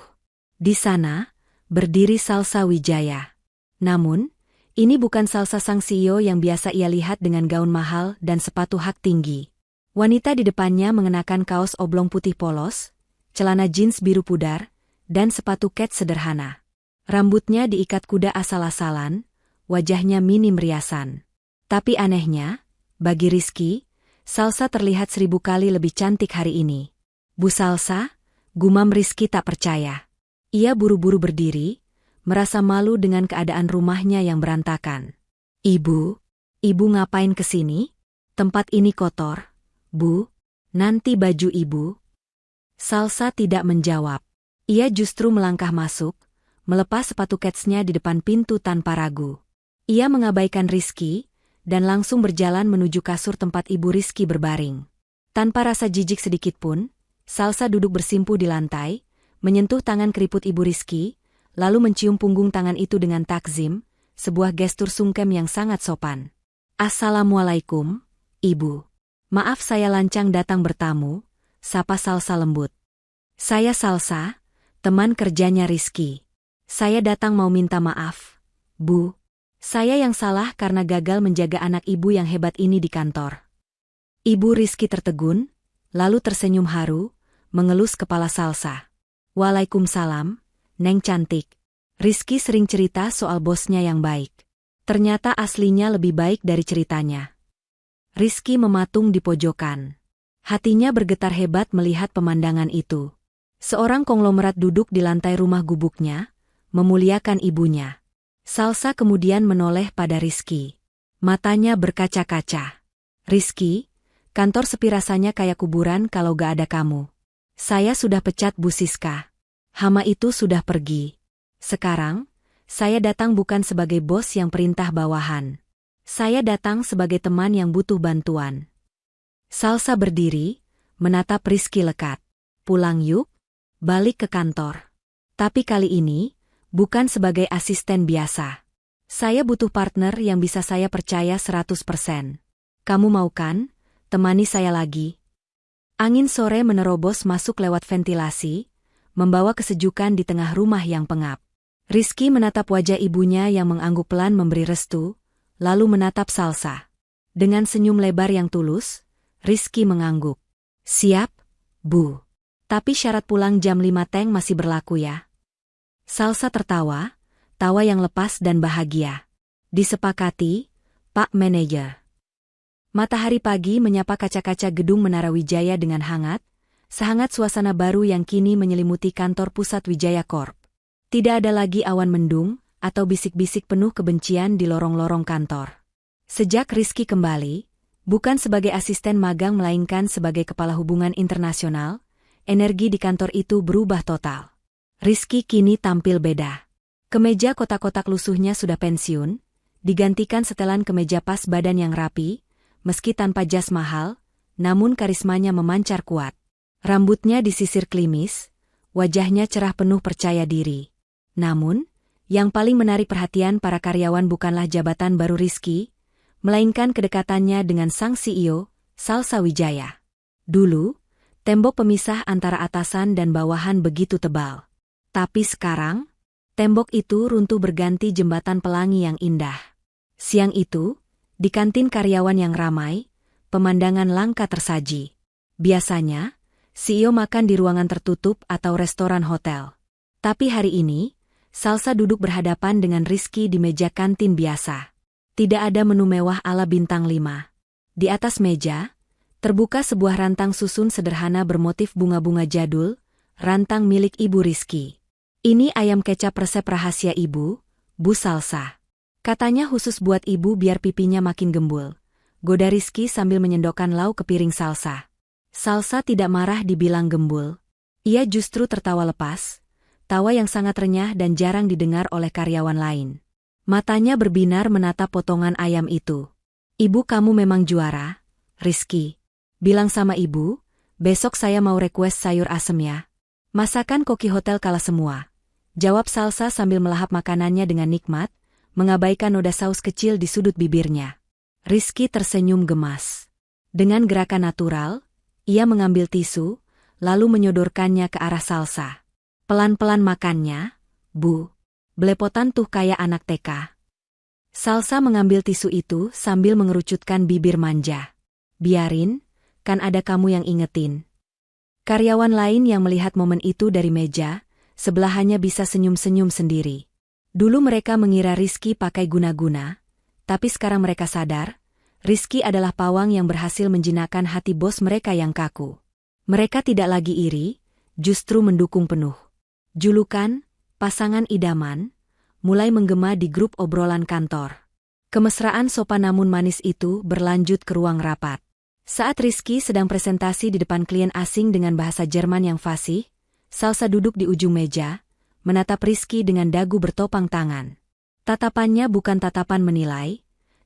Di sana, berdiri Salsa Wijaya. Namun, ini bukan Salsa sang CEO yang biasa ia lihat dengan gaun mahal dan sepatu hak tinggi. Wanita di depannya mengenakan kaos oblong putih polos, celana jeans biru pudar, dan sepatu kets sederhana. Rambutnya diikat kuda asal-asalan, wajahnya minim riasan. Tapi anehnya, bagi Rizky, Salsa terlihat 1000 kali lebih cantik hari ini. Bu Salsa, gumam Rizky tak percaya. Ia buru-buru berdiri, merasa malu dengan keadaan rumahnya yang berantakan. Ibu ngapain kesini? Tempat ini kotor, Bu. Nanti baju ibu. Salsa tidak menjawab. Ia justru melangkah masuk, melepas sepatu ketsnya di depan pintu tanpa ragu. Ia mengabaikan Rizky, dan langsung berjalan menuju kasur tempat ibu Rizky berbaring. Tanpa rasa jijik sedikitpun, Salsa duduk bersimpuh di lantai, menyentuh tangan keriput ibu Rizky, lalu mencium punggung tangan itu dengan takzim, sebuah gestur sungkem yang sangat sopan. Assalamualaikum, Ibu. Maaf saya lancang datang bertamu, sapa Salsa lembut. Saya Salsa, teman kerjanya Rizky. Saya datang mau minta maaf, Bu. Saya yang salah karena gagal menjaga anak ibu yang hebat ini di kantor. Ibu Rizky tertegun, lalu tersenyum haru, mengelus kepala Salsa. Waalaikumsalam, Neng cantik. Rizky sering cerita soal bosnya yang baik. Ternyata aslinya lebih baik dari ceritanya. Rizky mematung di pojokan. Hatinya bergetar hebat melihat pemandangan itu. Seorang konglomerat duduk di lantai rumah gubuknya, memuliakan ibunya. Salsa kemudian menoleh pada Rizky. Matanya berkaca-kaca. Rizky, kantor sepi rasanya kayak kuburan kalau gak ada kamu. Saya sudah pecat Bu Siska. Hama itu sudah pergi. Sekarang, saya datang bukan sebagai bos yang perintah bawahan. Saya datang sebagai teman yang butuh bantuan. Salsa berdiri, menatap Rizky lekat. Pulang yuk, balik ke kantor. Tapi kali ini, bukan sebagai asisten biasa. Saya butuh partner yang bisa saya percaya 100%. Kamu mau kan, temani saya lagi? Angin sore menerobos masuk lewat ventilasi, membawa kesejukan di tengah rumah yang pengap. Rizky menatap wajah ibunya yang mengangguk pelan memberi restu, lalu menatap Salsa. Dengan senyum lebar yang tulus, Rizky mengangguk. Siap, Bu. Tapi syarat pulang jam 5 teng masih berlaku ya? Salsa tertawa, tawa yang lepas dan bahagia. Disepakati, Pak Manajer. Matahari pagi menyapa kaca-kaca gedung Menara Wijaya dengan hangat, sehangat suasana baru yang kini menyelimuti kantor pusat Wijaya Corp. Tidak ada lagi awan mendung, atau bisik-bisik penuh kebencian di lorong-lorong kantor. Sejak Rizky kembali, bukan sebagai asisten magang melainkan sebagai kepala hubungan internasional, energi di kantor itu berubah total. Rizky kini tampil beda. Kemeja kotak-kotak lusuhnya sudah pensiun, digantikan setelan kemeja pas badan yang rapi, meski tanpa jas mahal, namun karismanya memancar kuat. Rambutnya disisir klimis, wajahnya cerah penuh percaya diri. Namun, yang paling menarik perhatian para karyawan bukanlah jabatan baru Rizky, melainkan kedekatannya dengan sang CEO, Salsa Wijaya. Dulu, tembok pemisah antara atasan dan bawahan begitu tebal. Tapi sekarang, tembok itu runtuh berganti jembatan pelangi yang indah. Siang itu, di kantin karyawan yang ramai, pemandangan langka tersaji. Biasanya, CEO makan di ruangan tertutup atau restoran hotel. Tapi hari ini, Salsa duduk berhadapan dengan Rizky di meja kantin biasa. Tidak ada menu mewah ala bintang 5. Di atas meja, terbuka sebuah rantang susun sederhana bermotif bunga-bunga jadul, rantang milik Ibu Rizky. Ini ayam kecap resep rahasia Ibu, Bu Salsa. Katanya khusus buat Ibu biar pipinya makin gembul. Goda Rizky sambil menyendokkan lauk ke piring Salsa. Salsa tidak marah dibilang gembul. Ia justru tertawa lepas, tawa yang sangat renyah dan jarang didengar oleh karyawan lain. Matanya berbinar menatap potongan ayam itu. Ibu kamu memang juara, Rizky. Bilang sama Ibu, besok saya mau request sayur asem ya. Masakan koki hotel kalah semua. Jawab Salsa sambil melahap makanannya dengan nikmat, mengabaikan noda saus kecil di sudut bibirnya. Rizky tersenyum gemas. Dengan gerakan natural, ia mengambil tisu, lalu menyodorkannya ke arah Salsa. Pelan-pelan makannya, Bu. Belepotan tuh kayak anak TK. Salsa mengambil tisu itu sambil mengerucutkan bibir manja. Biarin, kan ada kamu yang ingetin. Karyawan lain yang melihat momen itu dari meja, sebelahannya bisa senyum-senyum sendiri. Dulu mereka mengira Rizky pakai guna-guna, Tapi sekarang mereka sadar, Rizky adalah pawang yang berhasil menjinakkan hati bos mereka yang kaku. Mereka tidak lagi iri, justru mendukung penuh. Julukan, pasangan idaman, mulai menggema di grup obrolan kantor. Kemesraan sopan namun manis itu berlanjut ke ruang rapat. Saat Rizky sedang presentasi di depan klien asing dengan bahasa Jerman yang fasih, Salsa duduk di ujung meja, menatap Rizky dengan dagu bertopang tangan. Tatapannya bukan tatapan menilai,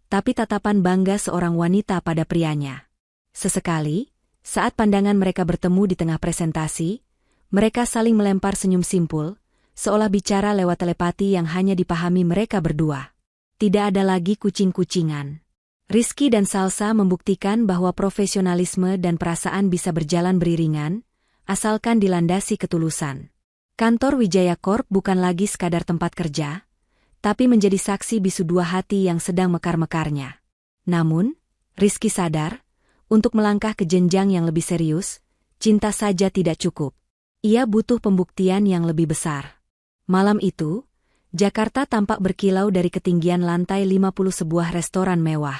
tapi tatapan bangga seorang wanita pada prianya. Sesekali, saat pandangan mereka bertemu di tengah presentasi, mereka saling melempar senyum simpul, seolah bicara lewat telepati yang hanya dipahami mereka berdua. Tidak ada lagi kucing-kucingan. Rizky dan Salsa membuktikan bahwa profesionalisme dan perasaan bisa berjalan beriringan, asalkan dilandasi ketulusan. Kantor Wijaya Corp bukan lagi sekadar tempat kerja, tapi menjadi saksi bisu dua hati yang sedang mekar-mekarnya. Namun, Rizky sadar, untuk melangkah ke jenjang yang lebih serius, cinta saja tidak cukup. Ia butuh pembuktian yang lebih besar. Malam itu, Jakarta tampak berkilau dari ketinggian lantai 50 sebuah restoran mewah.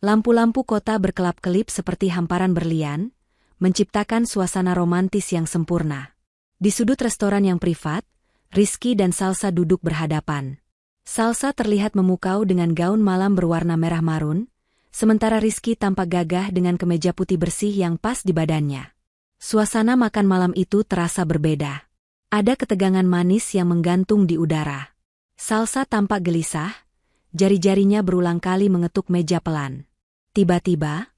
Lampu-lampu kota berkelap-kelip seperti hamparan berlian, menciptakan suasana romantis yang sempurna. Di sudut restoran yang privat, Rizky dan Salsa duduk berhadapan. Salsa terlihat memukau dengan gaun malam berwarna merah marun, sementara Rizky tampak gagah dengan kemeja putih bersih yang pas di badannya. Suasana makan malam itu terasa berbeda. Ada ketegangan manis yang menggantung di udara. Salsa tampak gelisah, jari-jarinya berulang kali mengetuk meja pelan. Tiba-tiba,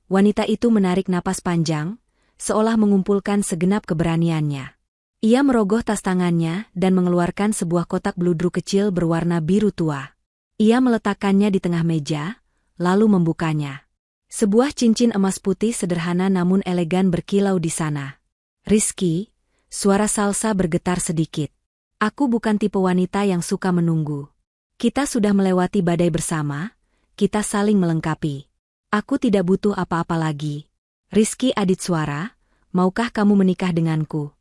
wanita itu menarik napas panjang, seolah mengumpulkan segenap keberaniannya. Ia merogoh tas tangannya dan mengeluarkan sebuah kotak bludru kecil berwarna biru tua. Ia meletakkannya di tengah meja, lalu membukanya. Sebuah cincin emas putih sederhana namun elegan berkilau di sana. Rizky, suara Salsa bergetar sedikit. Aku bukan tipe wanita yang suka menunggu. Kita sudah melewati badai bersama, kita saling melengkapi. Aku tidak butuh apa-apa lagi. Rizky Aditswara, maukah kamu menikah denganku?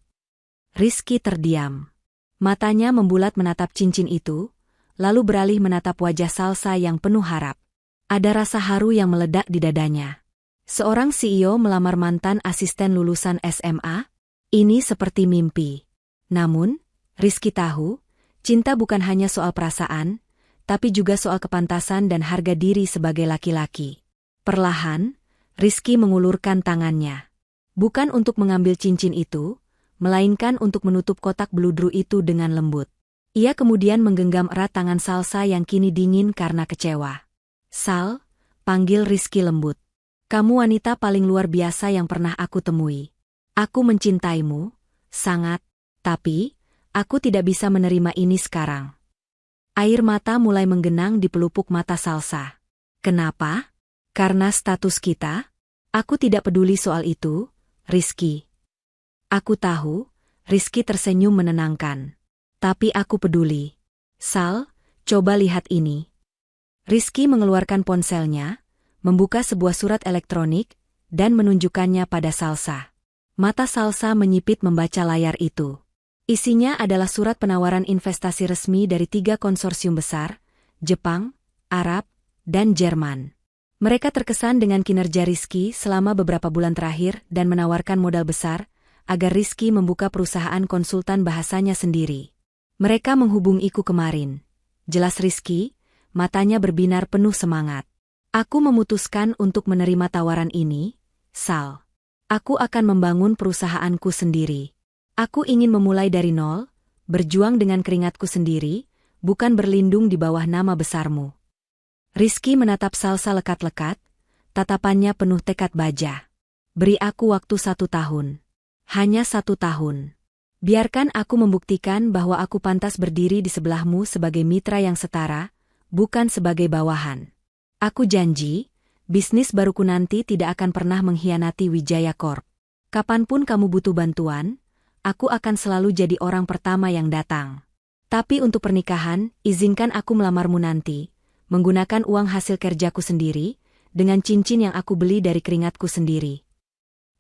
Rizky terdiam. Matanya membulat menatap cincin itu, lalu beralih menatap wajah Salsa yang penuh harap. Ada rasa haru yang meledak di dadanya. Seorang CEO melamar mantan asisten lulusan SMA? Ini seperti mimpi. Namun, Rizky tahu, cinta bukan hanya soal perasaan, tapi juga soal kepantasan dan harga diri sebagai laki-laki. Perlahan, Rizky mengulurkan tangannya. Bukan untuk mengambil cincin itu, melainkan untuk menutup kotak bludru itu dengan lembut. Ia kemudian menggenggam erat tangan Salsa yang kini dingin karena kecewa. Sal, panggil Rizky lembut. Kamu wanita paling luar biasa yang pernah aku temui. Aku mencintaimu, sangat, tapi, aku tidak bisa menerima ini sekarang. Air mata mulai menggenang di pelupuk mata Salsa. Kenapa? Karena status kita? Aku tidak peduli soal itu, Rizky. Aku tahu, Rizky tersenyum menenangkan. Tapi aku peduli. Sal, coba lihat ini. Rizky mengeluarkan ponselnya, membuka sebuah surat elektronik, dan menunjukkannya pada Salsa. Mata Salsa menyipit membaca layar itu. Isinya adalah surat penawaran investasi resmi dari 3 konsorsium besar, Jepang, Arab, dan Jerman. Mereka terkesan dengan kinerja Rizky selama beberapa bulan terakhir dan menawarkan modal besar, agar Rizky membuka perusahaan konsultan bahasanya sendiri. Mereka menghubungiku kemarin. Jelas Rizky, matanya berbinar penuh semangat. Aku memutuskan untuk menerima tawaran ini, Sal. Aku akan membangun perusahaanku sendiri. Aku ingin memulai dari nol, berjuang dengan keringatku sendiri, bukan berlindung di bawah nama besarmu. Rizky menatap Salsa lekat-lekat, tatapannya penuh tekad baja. Beri aku waktu 1 tahun. Hanya 1 tahun. Biarkan aku membuktikan bahwa aku pantas berdiri di sebelahmu sebagai mitra yang setara, bukan sebagai bawahan. Aku janji, bisnis baruku nanti tidak akan pernah mengkhianati Wijaya Corp. Kapanpun kamu butuh bantuan, aku akan selalu jadi orang pertama yang datang. Tapi untuk pernikahan, izinkan aku melamarmu nanti, menggunakan uang hasil kerjaku sendiri, dengan cincin yang aku beli dari keringatku sendiri.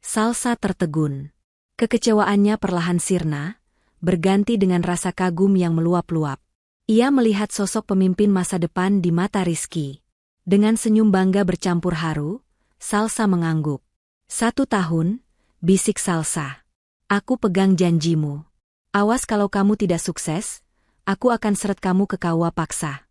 Salsa tertegun. Kekecewaannya perlahan sirna, berganti dengan rasa kagum yang meluap-luap. Ia melihat sosok pemimpin masa depan di mata Rizky. Dengan senyum bangga bercampur haru, Salsa mengangguk. 1 tahun, bisik Salsa. Aku pegang janjimu. Awas kalau kamu tidak sukses, aku akan seret kamu ke kawah paksa.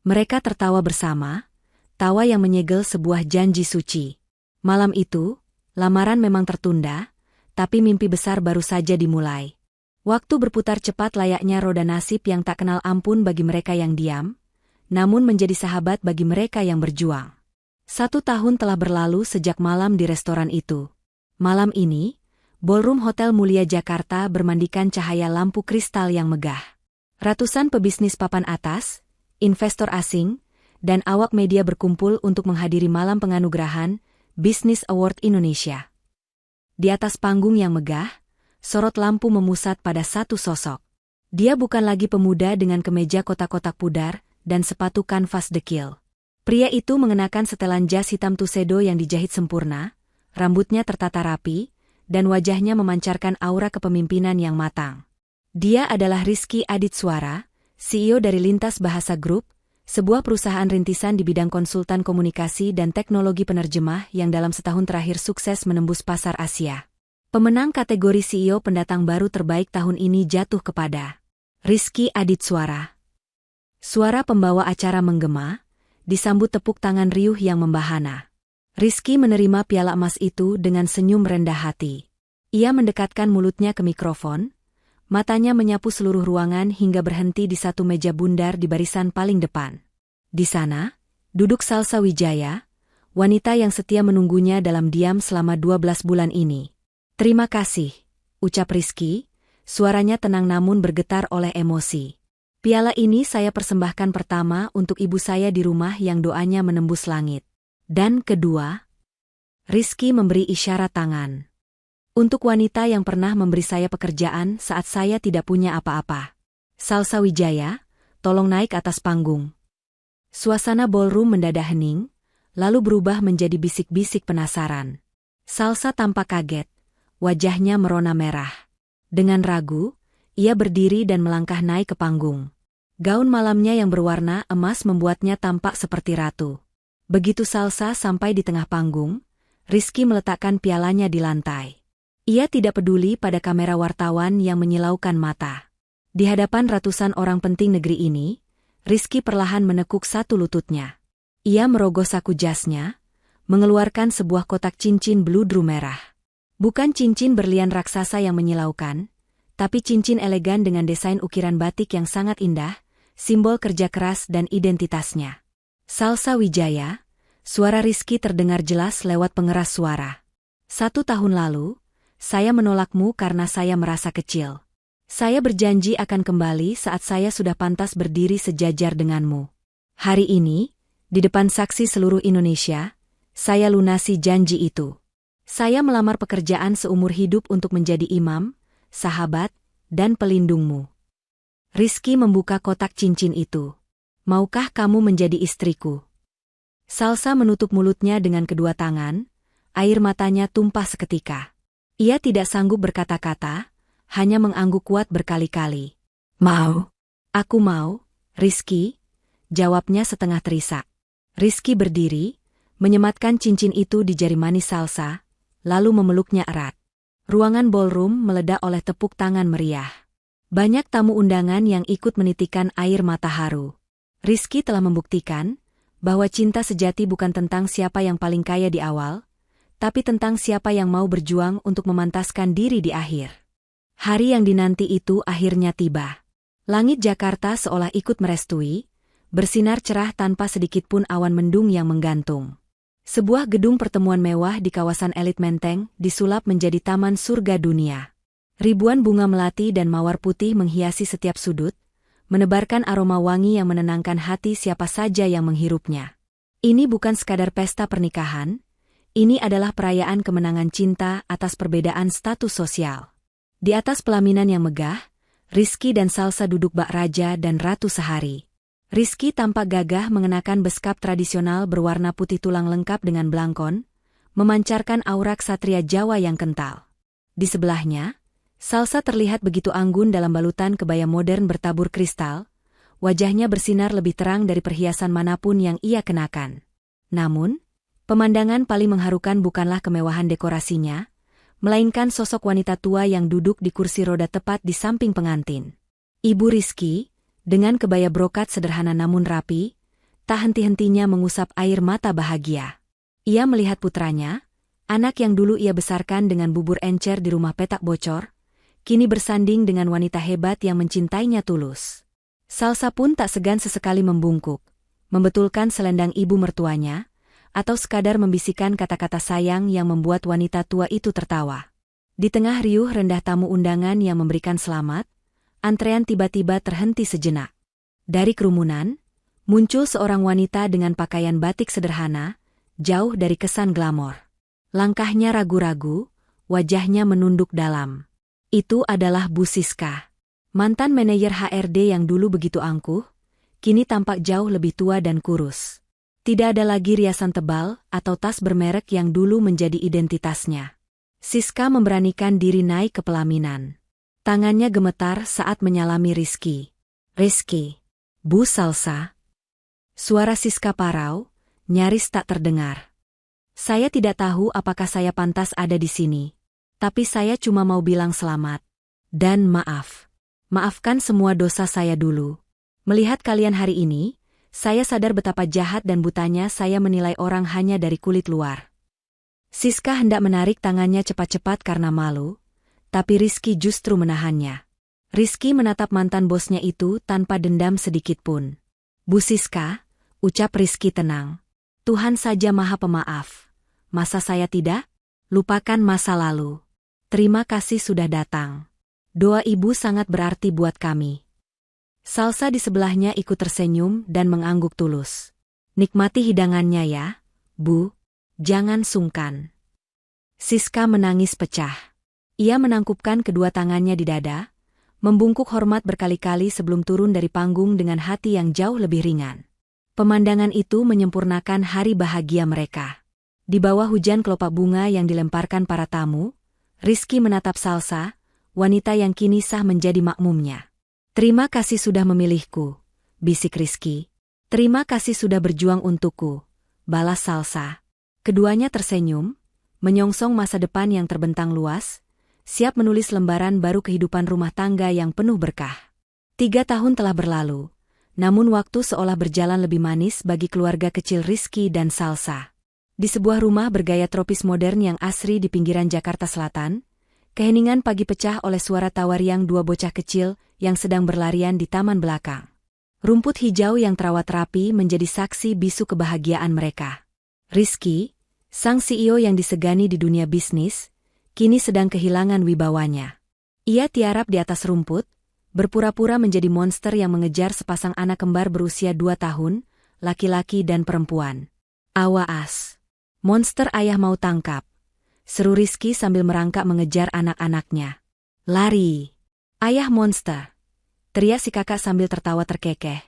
Mereka tertawa bersama, tawa yang menyegel sebuah janji suci. Malam itu, lamaran memang tertunda, tapi mimpi besar baru saja dimulai. Waktu berputar cepat layaknya roda nasib yang tak kenal ampun bagi mereka yang diam, namun menjadi sahabat bagi mereka yang berjuang. 1 tahun telah berlalu sejak malam di restoran itu. Malam ini, Ballroom Hotel Mulia Jakarta bermandikan cahaya lampu kristal yang megah. Ratusan pebisnis papan atas, investor asing, dan awak media berkumpul untuk menghadiri malam penganugerahan Business Award Indonesia. Di atas panggung yang megah, sorot lampu memusat pada satu sosok. Dia bukan lagi pemuda dengan kemeja kotak-kotak pudar dan sepatu kanvas dekil. Pria itu mengenakan setelan jas hitam tuxedo yang dijahit sempurna, rambutnya tertata rapi, dan wajahnya memancarkan aura kepemimpinan yang matang. Dia adalah Rizky Aditswara, CEO dari Lintas Bahasa Group, sebuah perusahaan rintisan di bidang konsultan komunikasi dan teknologi penerjemah yang dalam setahun terakhir sukses menembus pasar Asia. Pemenang kategori CEO pendatang baru terbaik tahun ini jatuh kepada Rizky Aditswara. Suara pembawa acara menggema, disambut tepuk tangan riuh yang membahana. Rizky menerima piala emas itu dengan senyum rendah hati. Ia mendekatkan mulutnya ke mikrofon, matanya menyapu seluruh ruangan hingga berhenti di satu meja bundar di barisan paling depan. Di sana, duduk Salsa Wijaya, wanita yang setia menunggunya dalam diam selama 12 bulan ini. Terima kasih, ucap Rizky, suaranya tenang namun bergetar oleh emosi. Piala ini saya persembahkan pertama untuk ibu saya di rumah yang doanya menembus langit. Dan kedua, Rizky memberi isyarat tangan. Untuk wanita yang pernah memberi saya pekerjaan saat saya tidak punya apa-apa. Salsa Wijaya, tolong naik atas panggung. Suasana ballroom mendadak hening, lalu berubah menjadi bisik-bisik penasaran. Salsa tampak kaget, wajahnya merona merah. Dengan ragu, ia berdiri dan melangkah naik ke panggung. Gaun malamnya yang berwarna emas membuatnya tampak seperti ratu. Begitu Salsa sampai di tengah panggung, Rizky meletakkan pialanya di lantai. Ia tidak peduli pada kamera wartawan yang menyilaukan mata. Di hadapan ratusan orang penting negeri ini, Rizky perlahan menekuk satu lututnya. Ia merogoh saku jasnya, mengeluarkan sebuah kotak cincin bludru merah. Bukan cincin berlian raksasa yang menyilaukan, tapi cincin elegan dengan desain ukiran batik yang sangat indah, simbol kerja keras dan identitasnya. Salsa Wijaya, suara Rizky terdengar jelas lewat pengeras suara. 1 tahun lalu, saya menolakmu karena saya merasa kecil. Saya berjanji akan kembali saat saya sudah pantas berdiri sejajar denganmu. Hari ini, di depan saksi seluruh Indonesia, saya lunasi janji itu. Saya melamar pekerjaan seumur hidup untuk menjadi imam, sahabat, dan pelindungmu. Rizky membuka kotak cincin itu. Maukah kamu menjadi istriku? Salsa menutup mulutnya dengan kedua tangan, air matanya tumpah seketika. Ia tidak sanggup berkata-kata, hanya mengangguk kuat berkali-kali. Mau? Aku mau, Rizky, jawabnya setengah terisak. Rizky berdiri, menyematkan cincin itu di jari manis Salsa, lalu memeluknya erat. Ruangan ballroom meledak oleh tepuk tangan meriah. Banyak tamu undangan yang ikut menitikan air mata haru. Rizky telah membuktikan bahwa cinta sejati bukan tentang siapa yang paling kaya di awal, tapi tentang siapa yang mau berjuang untuk memantaskan diri di akhir. Hari yang dinanti itu akhirnya tiba. Langit Jakarta seolah ikut merestui, bersinar cerah tanpa sedikitpun awan mendung yang menggantung. Sebuah gedung pertemuan mewah di kawasan elit Menteng disulap menjadi taman surga dunia. Ribuan bunga melati dan mawar putih menghiasi setiap sudut, menebarkan aroma wangi yang menenangkan hati siapa saja yang menghirupnya. Ini bukan sekadar pesta pernikahan, ini adalah perayaan kemenangan cinta atas perbedaan status sosial. Di atas pelaminan yang megah, Rizky dan Salsa duduk bak raja dan ratu sehari. Rizky tampak gagah mengenakan beskap tradisional berwarna putih tulang lengkap dengan belangkon, memancarkan aura ksatria Jawa yang kental. Di sebelahnya, Salsa terlihat begitu anggun dalam balutan kebaya modern bertabur kristal, wajahnya bersinar lebih terang dari perhiasan manapun yang ia kenakan. Namun, pemandangan paling mengharukan bukanlah kemewahan dekorasinya, melainkan sosok wanita tua yang duduk di kursi roda tepat di samping pengantin. Ibu Rizky, dengan kebaya brokat sederhana namun rapi, tak henti-hentinya mengusap air mata bahagia. Ia melihat putranya, anak yang dulu ia besarkan dengan bubur encer di rumah petak bocor, kini bersanding dengan wanita hebat yang mencintainya tulus. Salsa pun tak segan sesekali membungkuk, membetulkan selendang ibu mertuanya, atau sekadar membisikkan kata-kata sayang yang membuat wanita tua itu tertawa. Di tengah riuh rendah tamu undangan yang memberikan selamat, antrean tiba-tiba terhenti sejenak. Dari kerumunan, muncul seorang wanita dengan pakaian batik sederhana, jauh dari kesan glamor. Langkahnya ragu-ragu, wajahnya menunduk dalam. Itu adalah Bu Siska. Mantan manajer HRD yang dulu begitu angkuh, kini tampak jauh lebih tua dan kurus. Tidak ada lagi riasan tebal atau tas bermerek yang dulu menjadi identitasnya. Siska memberanikan diri naik ke pelaminan. Tangannya gemetar saat menyalami Rizky. "Rizky, Bu Salsa." Suara Siska parau, nyaris tak terdengar. "Saya tidak tahu apakah saya pantas ada di sini. Tapi saya cuma mau bilang selamat. Dan maaf. Maafkan semua dosa saya dulu. Melihat kalian hari ini, saya sadar betapa jahat dan butanya saya menilai orang hanya dari kulit luar." Siska hendak menarik tangannya cepat-cepat karena malu, tapi Rizky justru menahannya. Rizky menatap mantan bosnya itu tanpa dendam sedikit pun. "Bu Siska," ucap Rizky tenang. "Tuhan saja Maha Pemaaf. Masa saya tidak? Lupakan masa lalu. Terima kasih sudah datang. Doa ibu sangat berarti buat kami." Salsa di sebelahnya ikut tersenyum dan mengangguk tulus. "Nikmati hidangannya ya, Bu. Jangan sungkan." Siska menangis pecah. Ia menangkupkan kedua tangannya di dada, membungkuk hormat berkali-kali sebelum turun dari panggung dengan hati yang jauh lebih ringan. Pemandangan itu menyempurnakan hari bahagia mereka. Di bawah hujan kelopak bunga yang dilemparkan para tamu, Rizky menatap Salsa, wanita yang kini sah menjadi makmumnya. "Terima kasih sudah memilihku," bisik Rizky. "Terima kasih sudah berjuang untukku," balas Salsa. Keduanya tersenyum, menyongsong masa depan yang terbentang luas, siap menulis lembaran baru kehidupan rumah tangga yang penuh berkah. 3 tahun telah berlalu. Namun waktu seolah berjalan lebih manis bagi keluarga kecil Rizky dan Salsa. Di sebuah rumah bergaya tropis modern yang asri di pinggiran Jakarta Selatan, keheningan pagi pecah oleh suara tawariang 2 bocah kecil yang sedang berlarian di taman belakang. Rumput hijau yang terawat rapi menjadi saksi bisu kebahagiaan mereka. Rizky, sang CEO yang disegani di dunia bisnis, kini sedang kehilangan wibawanya. Ia tiarap di atas rumput, berpura-pura menjadi monster yang mengejar sepasang anak kembar berusia 2 tahun, laki-laki dan perempuan. "Awas! Monster ayah mau tangkap!" seru Rizky sambil merangkak mengejar anak-anaknya. "Lari! Ayah monster!" teriak si kakak sambil tertawa terkekeh.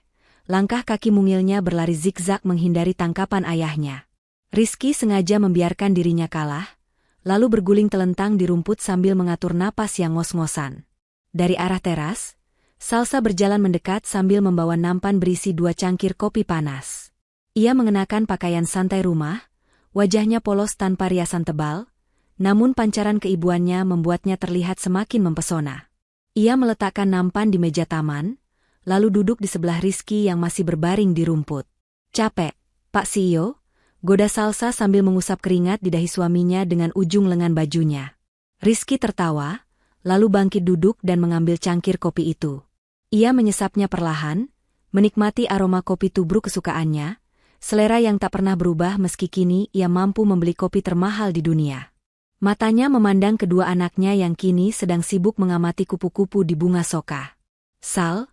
Langkah kaki mungilnya berlari zigzag menghindari tangkapan ayahnya. Rizky sengaja membiarkan dirinya kalah, lalu berguling telentang di rumput sambil mengatur napas yang ngos-ngosan. Dari arah teras, Salsa berjalan mendekat sambil membawa nampan berisi 2 cangkir kopi panas. Ia mengenakan pakaian santai rumah, wajahnya polos tanpa riasan tebal, namun pancaran keibuannya membuatnya terlihat semakin mempesona. Ia meletakkan nampan di meja taman, lalu duduk di sebelah Rizky yang masih berbaring di rumput. "Capek, Pak CEO?" goda Salsa sambil mengusap keringat di dahi suaminya dengan ujung lengan bajunya. Rizky tertawa, lalu bangkit duduk dan mengambil cangkir kopi itu. Ia menyesapnya perlahan, menikmati aroma kopi tubruk kesukaannya, selera yang tak pernah berubah meski kini ia mampu membeli kopi termahal di dunia. Matanya memandang kedua anaknya yang kini sedang sibuk mengamati kupu-kupu di bunga soka. "Sal,